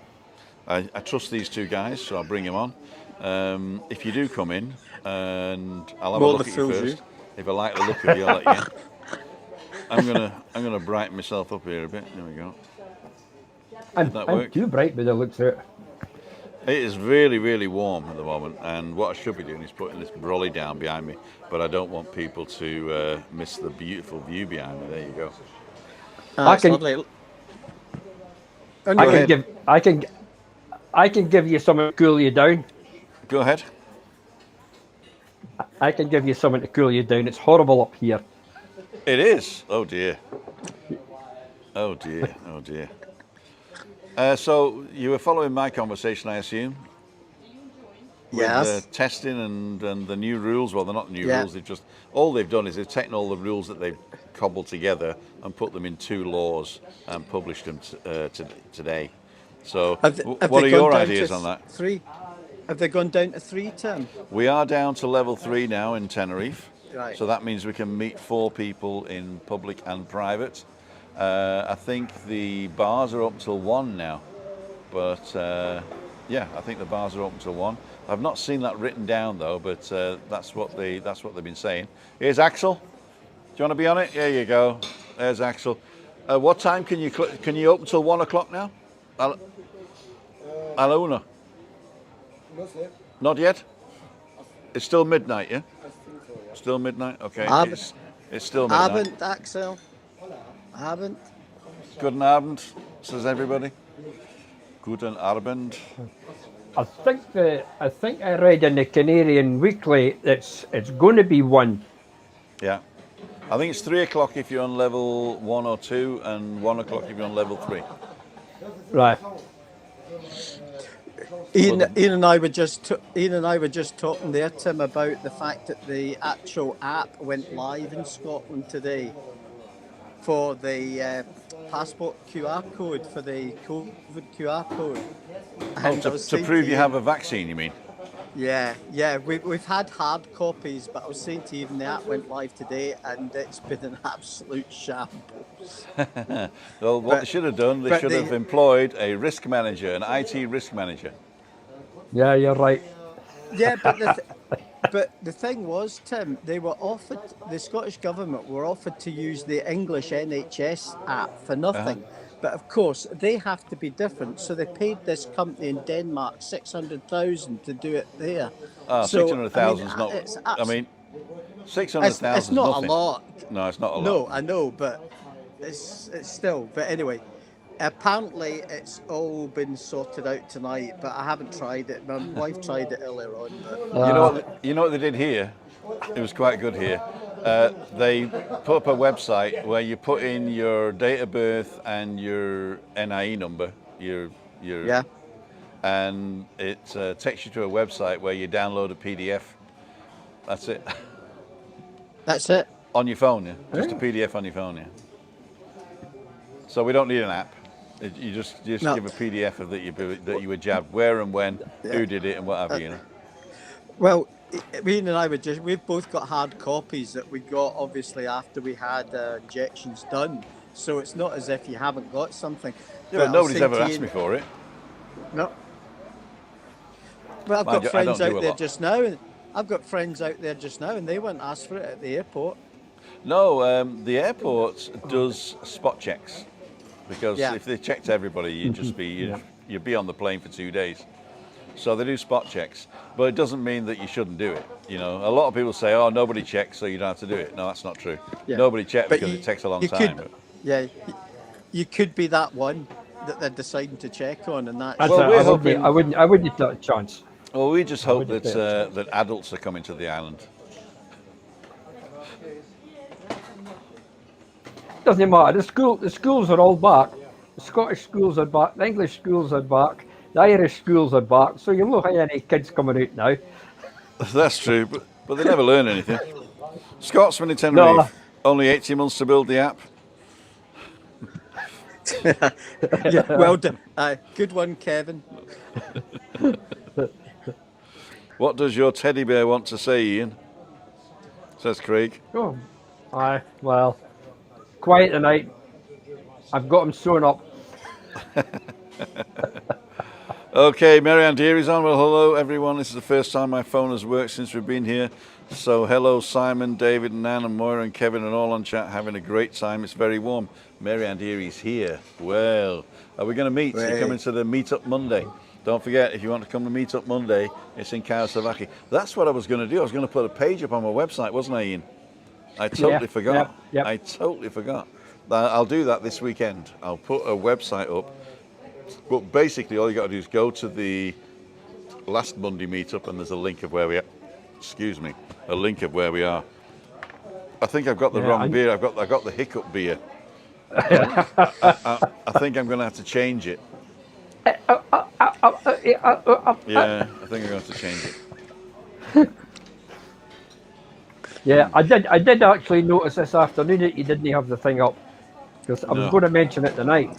I trust these two guys, so I'll bring them on. If you do come in, and I'll have a look at you first. If I like the look of you, I'll let you in. I'm gonna brighten myself up here a bit. There we go. I'm too bright by the looks of it. It is really, really warm at the moment, and what I should be doing is putting this brolly down behind me, but I don't want people to miss the beautiful view behind me. There you go. I can give you something to cool you down. Go ahead. I can give you something to cool you down. It's horrible up here. It is. Oh dear. Oh dear. Oh dear. So you were following my conversation, I assume? yes, With testing and the new rules. Well, they're not new rules. All they've done is they've taken all the rules that they've cobbled together and put them in 2 laws and published them today. So, what are your ideas on that? 3. Have they gone down to 3, Tim? We are down to level 3 now in Tenerife. Right. So that means we can meet 4 people in public and private. I think the bars are up till 1 now, but yeah, I think the bars are open till 1. I've not seen that written down though, but that's what they've been saying. Here's Axel. Do you want to be on it? There you go. There's Axel. What time can you open till 1 o'clock now? Aluna? Not yet. It's still midnight, yeah. Still midnight. Okay. It's still midnight. Abend, Axel. Abend. Guten Abend, says everybody. Guten Abend. I think I read in the Canarian Weekly it's going to be 1. Yeah. I think it's 3 o'clock if you're on level 1 or 2, and 1 o'clock if you're on level 3. Right. Ian and I were just talking there, Tim, about the fact that the actual app went live in Scotland today for the passport QR code, for the COVID QR code. And to prove you have a vaccine, you mean? Yeah. We've had hard copies, but I was saying to you, even the app went live today, and it's been an absolute shambles. Well, what they should have done, they should have employed a risk manager, an IT risk manager. Yeah, you're right. Yeah, but the thing was, Tim, they were offered, the Scottish Government were offered to use the English NHS app for nothing. But of course, they have to be different. So they paid this company in Denmark 600,000 to do it there. 600,000 is not. I mean, 600,000 it's not nothing. a lot. No, it's not a lot. No, I know, but it's still. But anyway, apparently it's all been sorted out tonight. But I haven't tried it. My wife tried it earlier on. But You know what they did here? It was quite good here. They put up a website where you put in your date of birth and your NIE number, and it takes you to a website where you download a PDF. That's it. That's it. On your phone, yeah. Just a PDF on your phone, yeah. So we don't need an app. You just give a PDF of that you were jabbed, where and when, who did it, and what have you. You know. Well, Ian and I we've both got hard copies that we got obviously after we had injections done. So it's not as if you haven't got something. Yeah, but nobody's ever asked me for it. No. Well, I've got friends out there just now. I've got friends out there just now, and they weren't asked for it at the airport. No, the airport does spot checks, because if they checked everybody, you'd be on the plane for 2 days. So they do spot checks, but it doesn't mean that you shouldn't do it. You know, a lot of people say, "Oh, nobody checks, so you don't have to do it." No, that's not true. Yeah. Nobody checked because it takes a long time. you could be that one that they're deciding to check on, and that's Well, we're I hoping- wouldn't take a chance. Well, we just hope wouldn't that say that adults are coming to the island. Doesn't matter. The schools are all back. The Scottish schools are back. The English schools are back. The Irish schools are back. So you'll not have any kids coming out now. That's true, but they never learn anything. Scotsman in Tenerife, only 18 months to build the app. yeah, well done. Good one, Kevin. What does your teddy bear want to say, Ian? Says Craig. Oh, aye. Well, quiet tonight. I've got him sewn up. Okay, Marianne Deary's on. Well, hello, everyone. This is the first time my phone has worked since we've been here. So, hello, Simon, David, and Nan, and Moira, and Kevin, and all on chat, having a great time. It's very warm. Marianne Deary's here. Well, are we going to meet? You're coming to the Meetup Monday. Don't forget, if you want to come to Meetup Monday, it's in Kawasaki. That's what I was going to do. I was going to put a page up on my website, wasn't I, Ian? I totally forgot. Yep. I totally forgot. I'll do that this weekend. I'll put a website up. But basically, all you got to do is go to the last Monday meetup, and there's a link of where we are. Excuse me, a link of where we are. I think I've got the wrong beer. I've got the hiccup beer. I think I'm going to have to change it. Yeah, I think I'm going to have to change it. Yeah, I did actually notice this afternoon that you didn't have the thing up, because I was going to mention it tonight.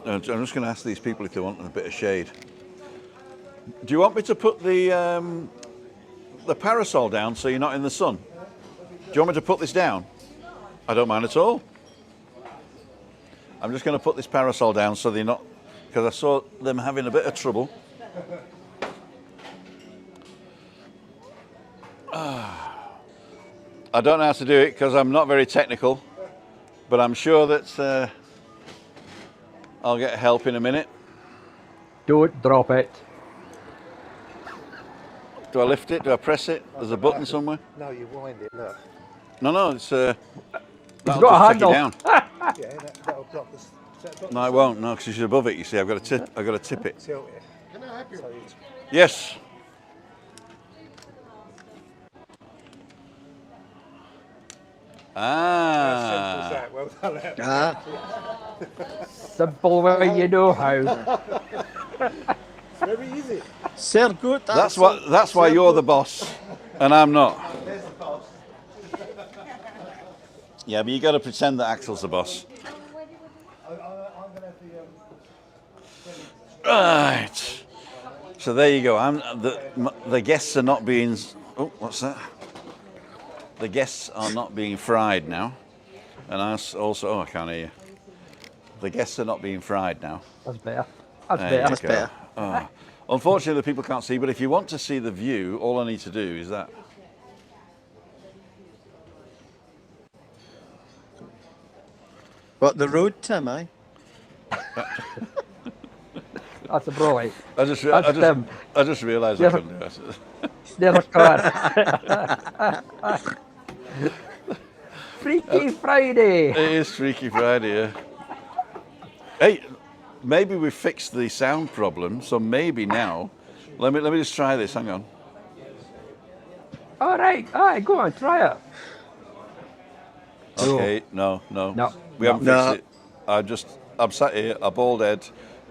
I'm just going to ask these people if they want a bit of shade. Do you want me to put the parasol down so you're not in the sun? Do you want me to put this down? I don't mind at all. I'm just going to put this parasol down so they're not, because I saw them having a bit of trouble. I don't know how to do it because I'm not very technical, but I'm sure that I'll get help in a minute. Don't drop it. Do I lift it? Do I press it? There's a button somewhere. No, you wind it, look. No, it's It's that'll got a just take it handle. down. Yeah, that'll drop this. No, it won't. No, because it's above it. You see, I've got to tip it. Tilt it. Can I help you? Yes. Ah. Well done. Simple way you know how. Very easy. Sir, good. That's why you're the boss, and I'm not. There's the boss. Yeah, but you got to pretend that Axel's the boss. Right. So there you go. The guests are not being. Oh, what's that? The guests are not being fried now, and I also. Oh, I can't hear you. The guests are not being fried now. That's better. That's There you better. That's better. Oh. Unfortunately, the people can't see, but if you want to see the view, all I need to do is that. What, the road, Tim, eh? That's a brilliant. I Tim. just realised I Yeah. couldn't do it. Never car. Freaky Friday. It is Freaky Friday, yeah. Hey, maybe we fixed the sound problem, so maybe now. Let me just try this. Hang on. All right, go on, try it. Okay, no. No. We haven't No. fixed it. I'm sat here, a bald head,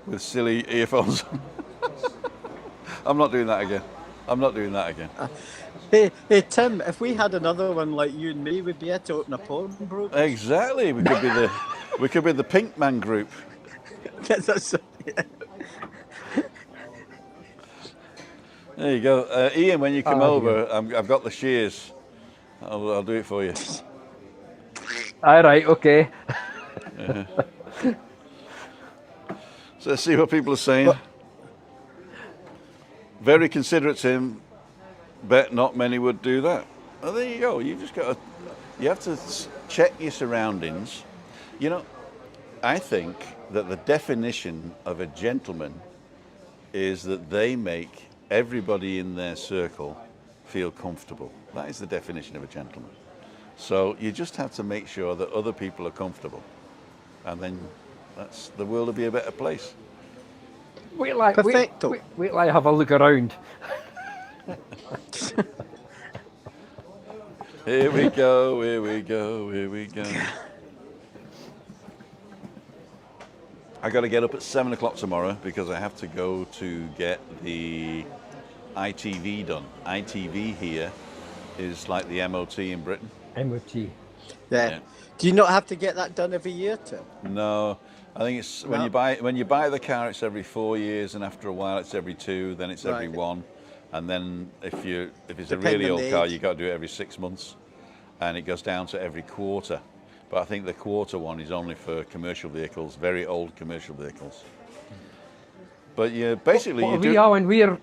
with silly earphones. I'm not doing that again. Hey, Tim, if we had another one like you and me, we'd be able to open a pawnbroker. Exactly. We could be the Pink Man group. Yeah. There you go, Ian. When you come Oh, over, I've got the shears. I'll do it for you. All right, okay. So let's see what people are saying. Very considerate, Tim. Bet not many would do that. Oh, there you go. You have to check your surroundings. You know, I think that the definition of a gentleman is that they make everybody in their circle feel comfortable. That is the definition of a gentleman. So you just have to make sure that other people are comfortable, and then the world will be a better place. Perfecto. Wait till I have a look around. Here we go, here we go, here we go. I got to get up at 7 o'clock tomorrow because I have to go to get the ITV done. ITV here is like the MOT in Britain. MOT. Yeah. Yeah. Do you not have to get that done every year, Tim? No, I think it's when No. you buy the car, it's every 4 years, and after a while, it's every 2. Then it's every Right. 1, and then if it's a Depending really on old the car, age. you got to do it every 6 months, and it goes down to every quarter. But I think the quarter one is only for commercial vehicles, very old commercial vehicles. But yeah, basically What you are do. we on?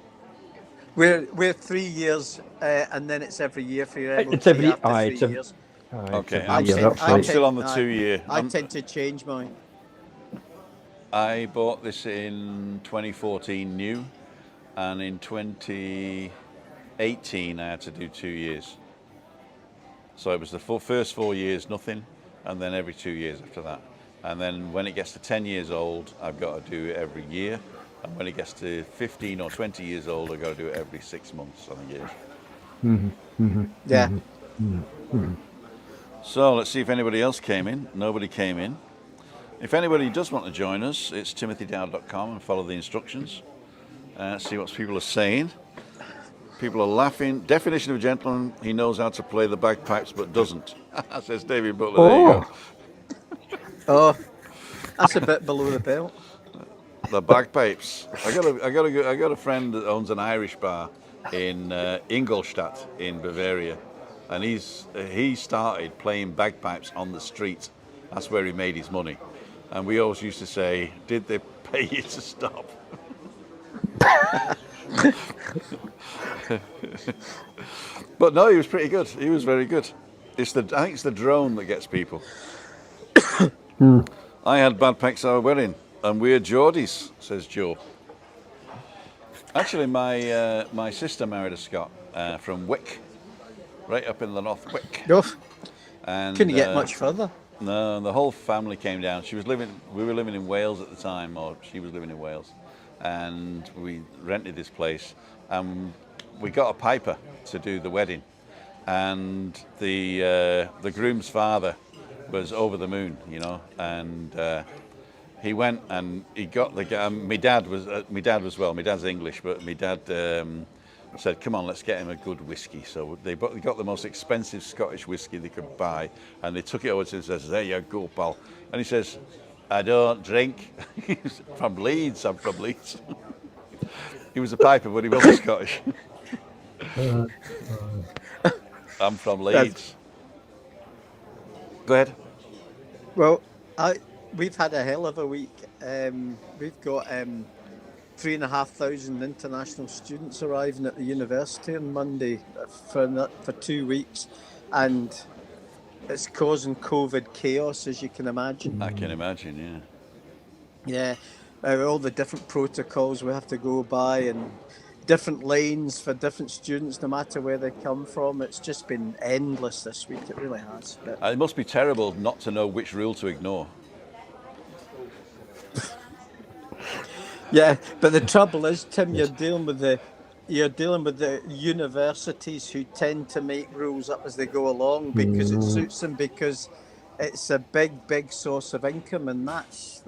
We're 3 years, and then it's every year for your MOT It's every after 3 years. Okay, I I'm tend- still on the I- 2 year. I tend to change mine. I bought this in 2014 new, and in 2018 I had to do 2 years. So it was the first 4 years nothing, and then every 2 years after that. And then when it gets to 10 years old, I've got to do it every year. And when it gets to 15 or 20 years old, I've got to do it every 6 months, I think it is. Yeah. So let's see if anybody else came in. Nobody came in. If anybody does want to join us, it's timothydowd.com and follow the instructions. See what people are saying. People are laughing. Definition of a gentleman, he knows how to play the bagpipes but doesn't. Says David Butler. There you go. Oh, that's a bit below the belt. The bagpipes. I got a friend that owns an Irish bar in Ingolstadt in Bavaria, and he started playing bagpipes on the street. That's where he made his money. And we always used to say, "Did they pay you to stop?" But no, he was pretty good. He was very good. I think it's the drone that gets people. I had bagpipes at our wedding, and we're Geordies, says Joe. Actually, my sister married a Scot from Wick, right up in the North Wick. No, And couldn't get much further. No, the whole family came down. We were living in Wales at the time, or she was living in Wales, and we rented this place, and we got a piper to do the wedding, and the groom's father was over the moon, and he went and he got the guy. My dad was my dad's English, but my dad said, "Come on, let's get him a good whiskey." So they got the most expensive Scottish whiskey they could buy, and they took it over to him and says, "There you go, pal." And he says, "I don't drink." He's from Leeds. I'm from Leeds. He was a piper, but he wasn't Scottish. I'm from Leeds. Go ahead. Well, we've had a hell of a week. We've got 3,500 international students arriving at the university on Monday for 2 weeks, and it's causing COVID chaos, as you can imagine. I can imagine, Yeah, all the different protocols we have to go by, and different lanes for different students, no matter where they come from. It's just been endless this week. It really has. But It must be terrible not to know which rule to ignore. yeah, but the trouble is, Tim, you're dealing with the universities who tend to make rules up as they go along because it suits them, because it's a big source of income, and that's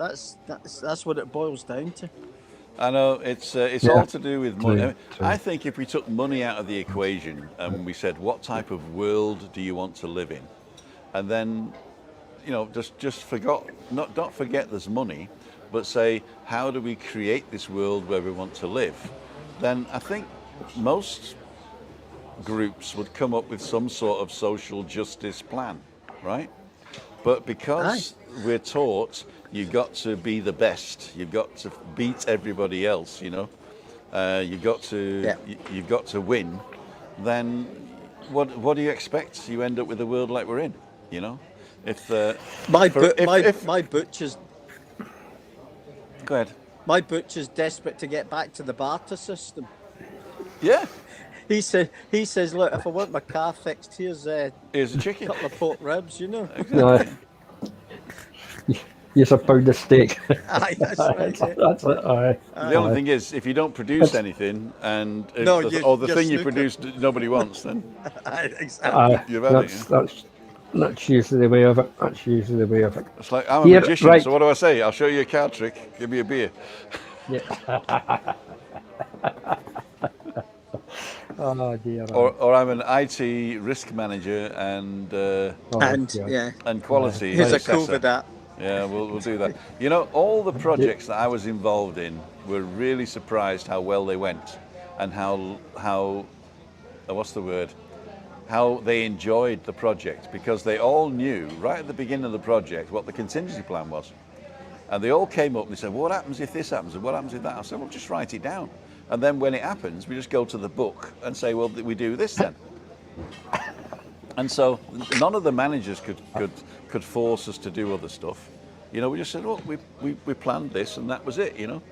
what it boils down to. I know it's all to do with money. I mean, I think if we took money out of the equation and we said, what type of world do you want to live in, and then, just not forget there's money, but say, how do we create this world where we want to live? Then I think most groups would come up with some sort of social justice plan, right? But because we're taught you've got to be the best, you've got to beat everybody else, you've got to win, then what do you expect? You end up with a world like we're in, If my butcher's go ahead. My butcher's desperate to get back to the barter system. Yeah. he says, look, if I want my car fixed, here's a Here's a chicken. couple of pork ribs, you know. Aye. Here's a pound of steak. Aye, that's right. Yeah. That's it. Aye. The only thing is, if you don't produce anything, and No, or the you're thing you snookered. produced nobody wants, then Aye, exactly. Aye. you've had it. That's usually the way of it. That's usually the way of it. It's like, I'm a Here, magician, right. so what do I say? I'll show you a card trick. Give me a beer. Yeah. Oh dear. Or I'm an IT risk manager and And God. yeah, quality here's a assessor. COVID that. Yeah, we'll do that. You know, all the projects that I was involved in were really surprised how well they went, and how what's the word? How they enjoyed the project, because they all knew right at the beginning of the project what the contingency plan was, and they all came up and they said, well, "What happens if this happens? And what happens if that?" I said, "Well, just write it down, and then when it happens, we just go to the book and say, well, we do this then." And so none of the managers could force us to do other stuff. You know, we just said, "Oh, we planned this, and that was it." You know,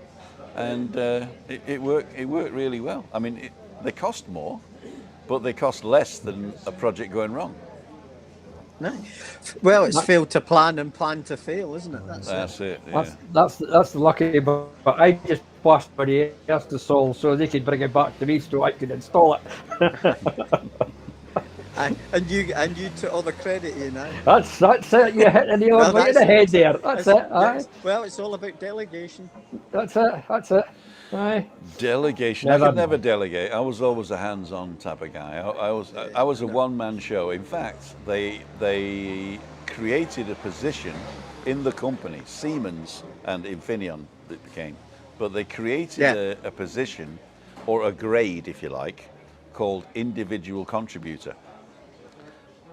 and it worked. It worked really well. I mean, they cost more, but they cost less than a project going wrong. No. Well, it's fail to plan and plan to fail, isn't it? That's it. Yeah. That's the lucky, but I just passed somebody else to solve so they could bring it back to me so I could install it. And you took all the credit, you know. That's it. You hit the nail Well, right in the head there. That's it. Aye. Well, it's all about delegation. That's it. Aye. Delegation. I could never delegate. I was always a hands-on type of guy. I was a one-man show. In fact, they created a position in the company, Siemens and Infineon it became, but they created a position, or a grade, if you like, called individual contributor,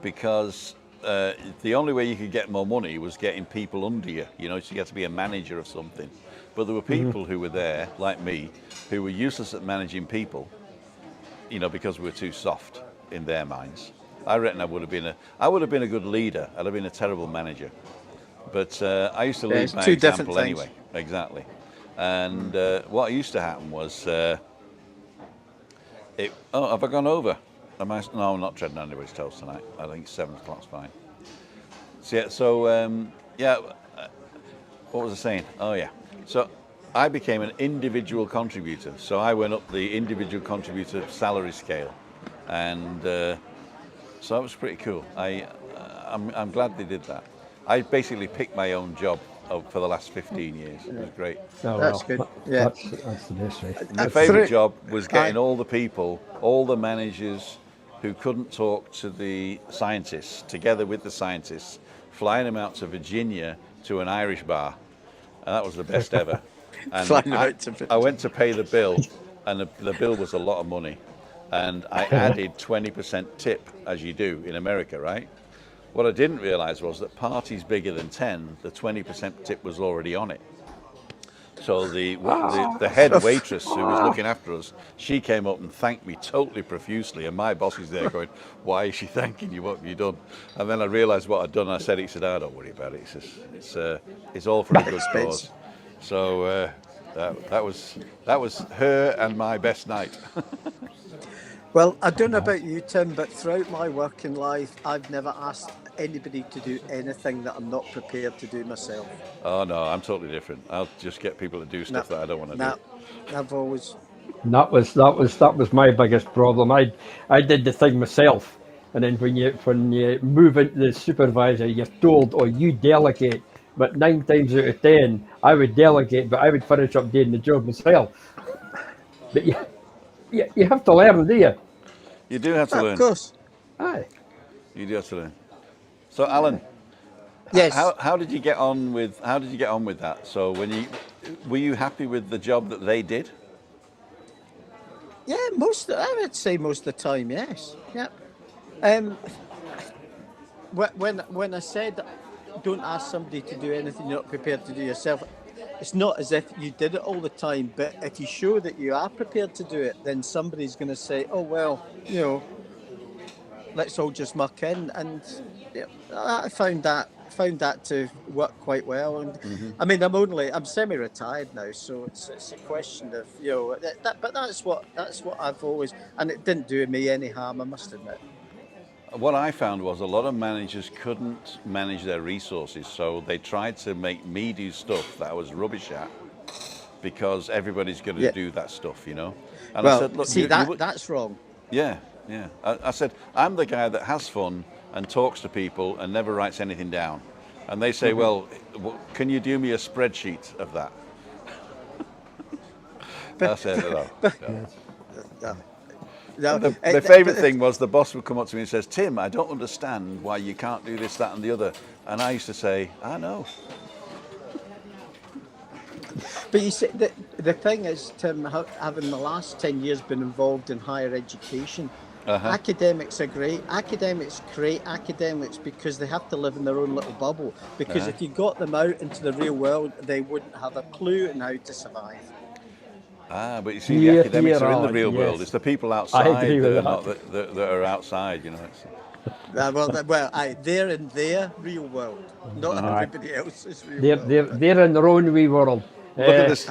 because the only way you could get more money was getting people under you. You know, so you had to be a manager of something. But there were people who were there, like me, who were useless at managing people, you know, because we were too soft in their minds. I reckon I would have been a good leader. I'd have been a terrible manager. But I used to lead by example anyway. Exactly. And what used to happen was, have I gone over? No, I'm not treading on anybody's toes tonight. I think 7 o'clock's fine. What was I saying? Oh yeah. So I became an individual contributor. So I went up the individual contributor salary scale, and so that was pretty cool. I'm glad they did that. I basically picked my own job for the last 15 years. It was great. Oh, That's good. Yeah. That's the best way. My favourite job was getting all the people, all the managers who couldn't talk to the scientists, together with the scientists, flying them out to Virginia to an Irish bar. And that was the best ever. And I went to pay the bill, and the bill was a lot of money. And I added 20% tip, as you do in America, right? What I didn't realise was that parties bigger than 10, the 20% tip was already on it. So the head waitress who was looking after us, she came up and thanked me totally profusely, and my boss is there going, "Why is she thanking you? What have you done?" And then I realised what I'd done. I said, "He said, oh, don't worry about it. He says, it's all for a good cause." So that was her and my best night. Well, I don't know about you, Tim, but throughout my working life, I've never asked anybody to do anything that I'm not prepared to do myself. Oh no, I'm totally different. I'll just get people to do stuff that I don't want to do. I've always. That was my biggest problem. I did the thing myself, and then when you move into the supervisor, you're told, "Oh, you delegate." But 9 times out of 10, I would delegate, but I would finish up doing the job myself. But you have to learn, do you? You do have to learn. Of course. Aye. You do have to learn. So, Alan, Yes. how did you get on with that? So, were you happy with the job that they did? Yeah, I would say most of the time, yes. Yeah. When I said don't ask somebody to do anything you're not prepared to do yourself, it's not as if you did it all the time, but if you show that you are prepared to do it, then somebody's going to say, "Oh well, you know, let's all just muck in." And I found that found that to work quite well. And I mean, I'm semi-retired now, so it's a question of but that's what I've always, and it didn't do me any harm, I must admit. What I found was a lot of managers couldn't manage their resources, so they tried to make me do stuff that I was rubbish at because everybody's going to do that stuff, And Well, I said, look, see, that's wrong. Yeah. I said, I'm the guy that has fun and talks to people and never writes anything down. And they say, well, can you do me a spreadsheet of that? I said, no. No, The favourite thing was the boss would come up to me and says, Tim, I don't understand why you can't do this, that and the other. And I used to say, I know. But you see, the thing is, Tim, having the last 10 years been involved in higher education, academics are great. Academics create academics because they have to live in their own little bubble. Because if you got them out into the real world, they wouldn't have a clue on how to survive. But you see, the academics are in the real world. It's the people outside that are outside, They're in their real world, not everybody else's real world. They're in their own wee world. Look at this!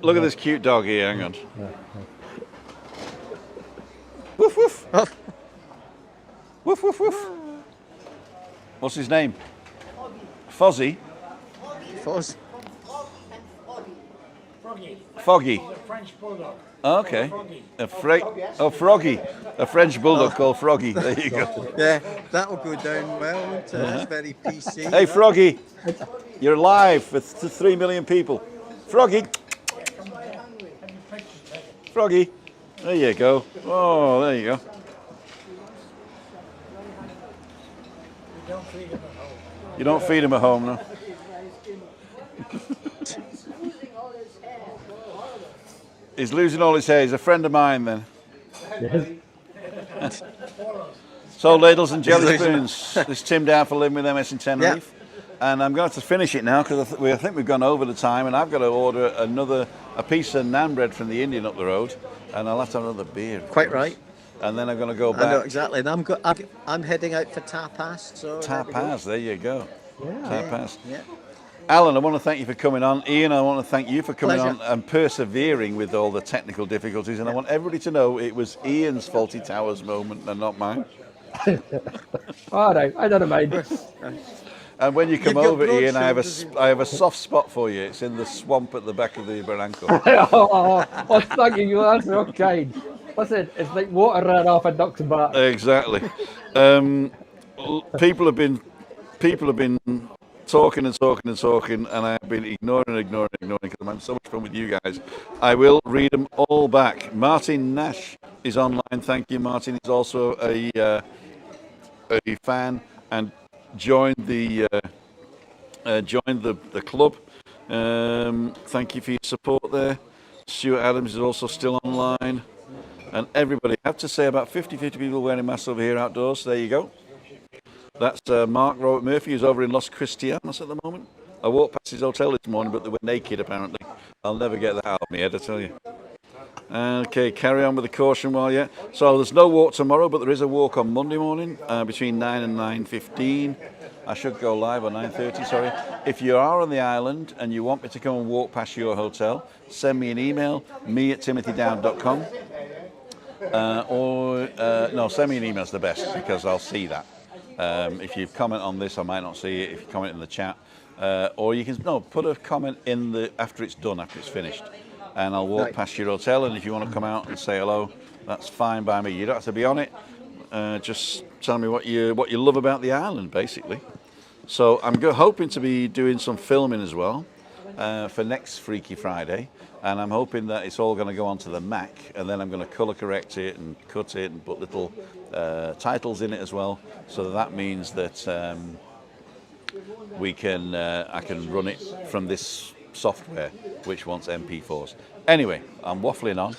Look at this cute dog here. Hang on. Woof woof. Woof woof woof. What's his name? Fozzie. Fozzie. Foggy. The French bulldog. Okay. Froggy. Froggy. A French bulldog called Froggy. There you go. Yeah, that'll go down well, won't it? That's very PC. Hey, Froggy. You're live with 3 million people. Froggy. Froggy. There you go. Oh, there you go. You don't feed him at home, no? He's losing all his hair. He's a friend of mine then. So, ladles and jelly spoons. This is Tim down for Living with MS in Tenerife. And I'm going to have to finish it now because I think we've gone over the time, and I've got to order a piece of naan bread from the Indian up the road, and I'll have to have another beer. Quite right. And then I'm going to go back. I know exactly. And I'm heading out for tapas. So tapas, there you go. Yeah. Tapas. Yeah. Alan, I want to thank you for coming on. Ian, I want to thank you for coming Pleasure. on and persevering with all the technical difficulties. And I want everybody to know it was Ian's Faulty Towers moment and not mine. All right, I don't mind. And when you come You've got over, broad Ian, I shoulders. have a soft spot for you. It's in the swamp at the back of the barranco. Oh, thank you. That's so kind. Listen, it's like water ran off a duck's back. Exactly. People have been talking and talking and talking, and I have been ignoring because I'm having so much fun with you guys. I will read them all back. Martin Nash is online. Thank you, Martin. He's also a fan and joined the club. Thank you for your support there. Stuart Adams is also still online, and everybody. I have to say about 50 people wearing masks over here outdoors. There you go. That's Mark Robert Murphy, who's over in Los Cristianos at the moment. I walked past his hotel this morning, but they were naked apparently. I'll never get that out of my head, I tell you. Okay, carry on with the caution while yet. So there's no walk tomorrow, but there is a walk on Monday morning between 9 and 9:15. I should go live on 9:30, sorry. If you are on the island and you want me to come and walk past your hotel, send me an email, me@timothydown.com. Send me an email, it's the best, because I'll see that. If you comment on this, I might not see it. If you comment in the chat, or you can put a comment in after it's done, after it's finished, and I'll walk past your hotel. And if you want to come out and say hello, that's fine by me. You don't have to be on it. Just tell me what you love about the island, basically. So I'm hoping to be doing some filming as well for next Freaky Friday, and I'm hoping that it's all going to go onto the Mac, and then I'm going to colour correct it and cut it and put little titles in it as well. So that means that I can run it from this software, which wants MP4s. Anyway, I'm waffling on.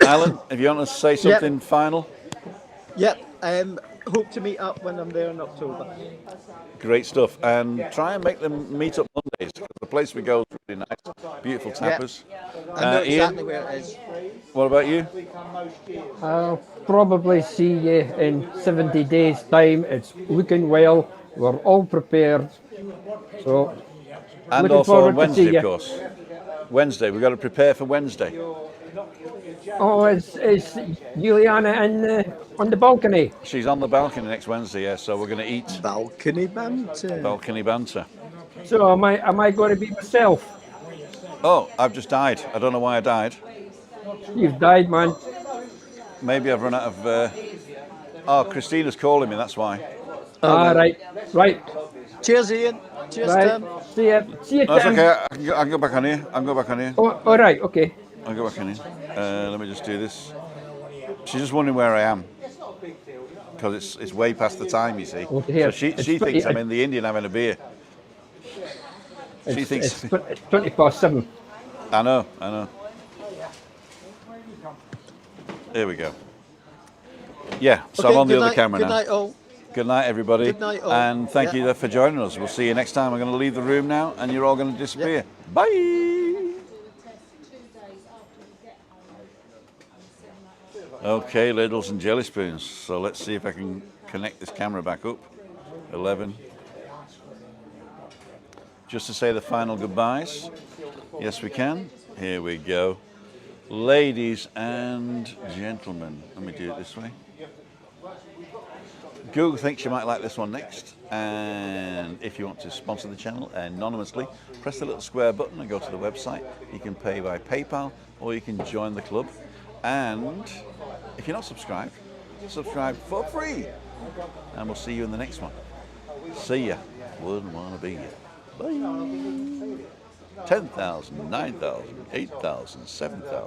Alan, if you want to say something final. Yep. Hope to meet up when I'm there in October. Great stuff. And try and make them meet up Mondays, because the place we go is really nice. Beautiful tapas. I know exactly Ian, where it is. What about you? I'll probably see you in 70 days' time. It's looking well. We're all prepared. So, And looking also on forward to Wednesday, see of you. course. Wednesday, we've got to prepare for Wednesday. Oh, is Juliana on the balcony? She's on the balcony next Wednesday, yeah, so we're going to eat Balcony banter. balcony banter. So am I going to be myself? Oh, I've just died. I don't know why I died. You've died, man. Maybe I've run out of... Oh, Christina's calling me, that's why. All right. Cheers, Ian. Cheers, Tim. See ya. See you, That's Tim. okay, I can go back on here. I can go back on here. Oh, all right. Okay. I'll go back on here. Let me just do this. She's just wondering where I am. Because it's way past the time, you see. Oh, here. So she It's thinks 20 I'm in the Indian having a beer. She thinks... It's 20 past 7. I know. Here we go. Yeah, so I'm on the other camera good now. night, all. Good night, everybody. Good night, all. And thank Yeah. you for joining us. We'll see you next time. I'm going to leave the room now, and you're all going to disappear. Bye. Okay, ladles and jelly spoons. So let's see if I can connect this camera back up. 11. Just to say the final goodbyes. Yes, we can. Here we go. Ladies and gentlemen, let me do it this way. Google thinks you might like this one next, and if you want to sponsor the channel anonymously, press the little square button and go to the website. You can pay by PayPal or you can join the club, and if you're not subscribed, subscribe for free, and we'll see you in the next one. See ya. Wouldn't want to be ya. Bye. 10,000, 9,000, 8,000, 7,000.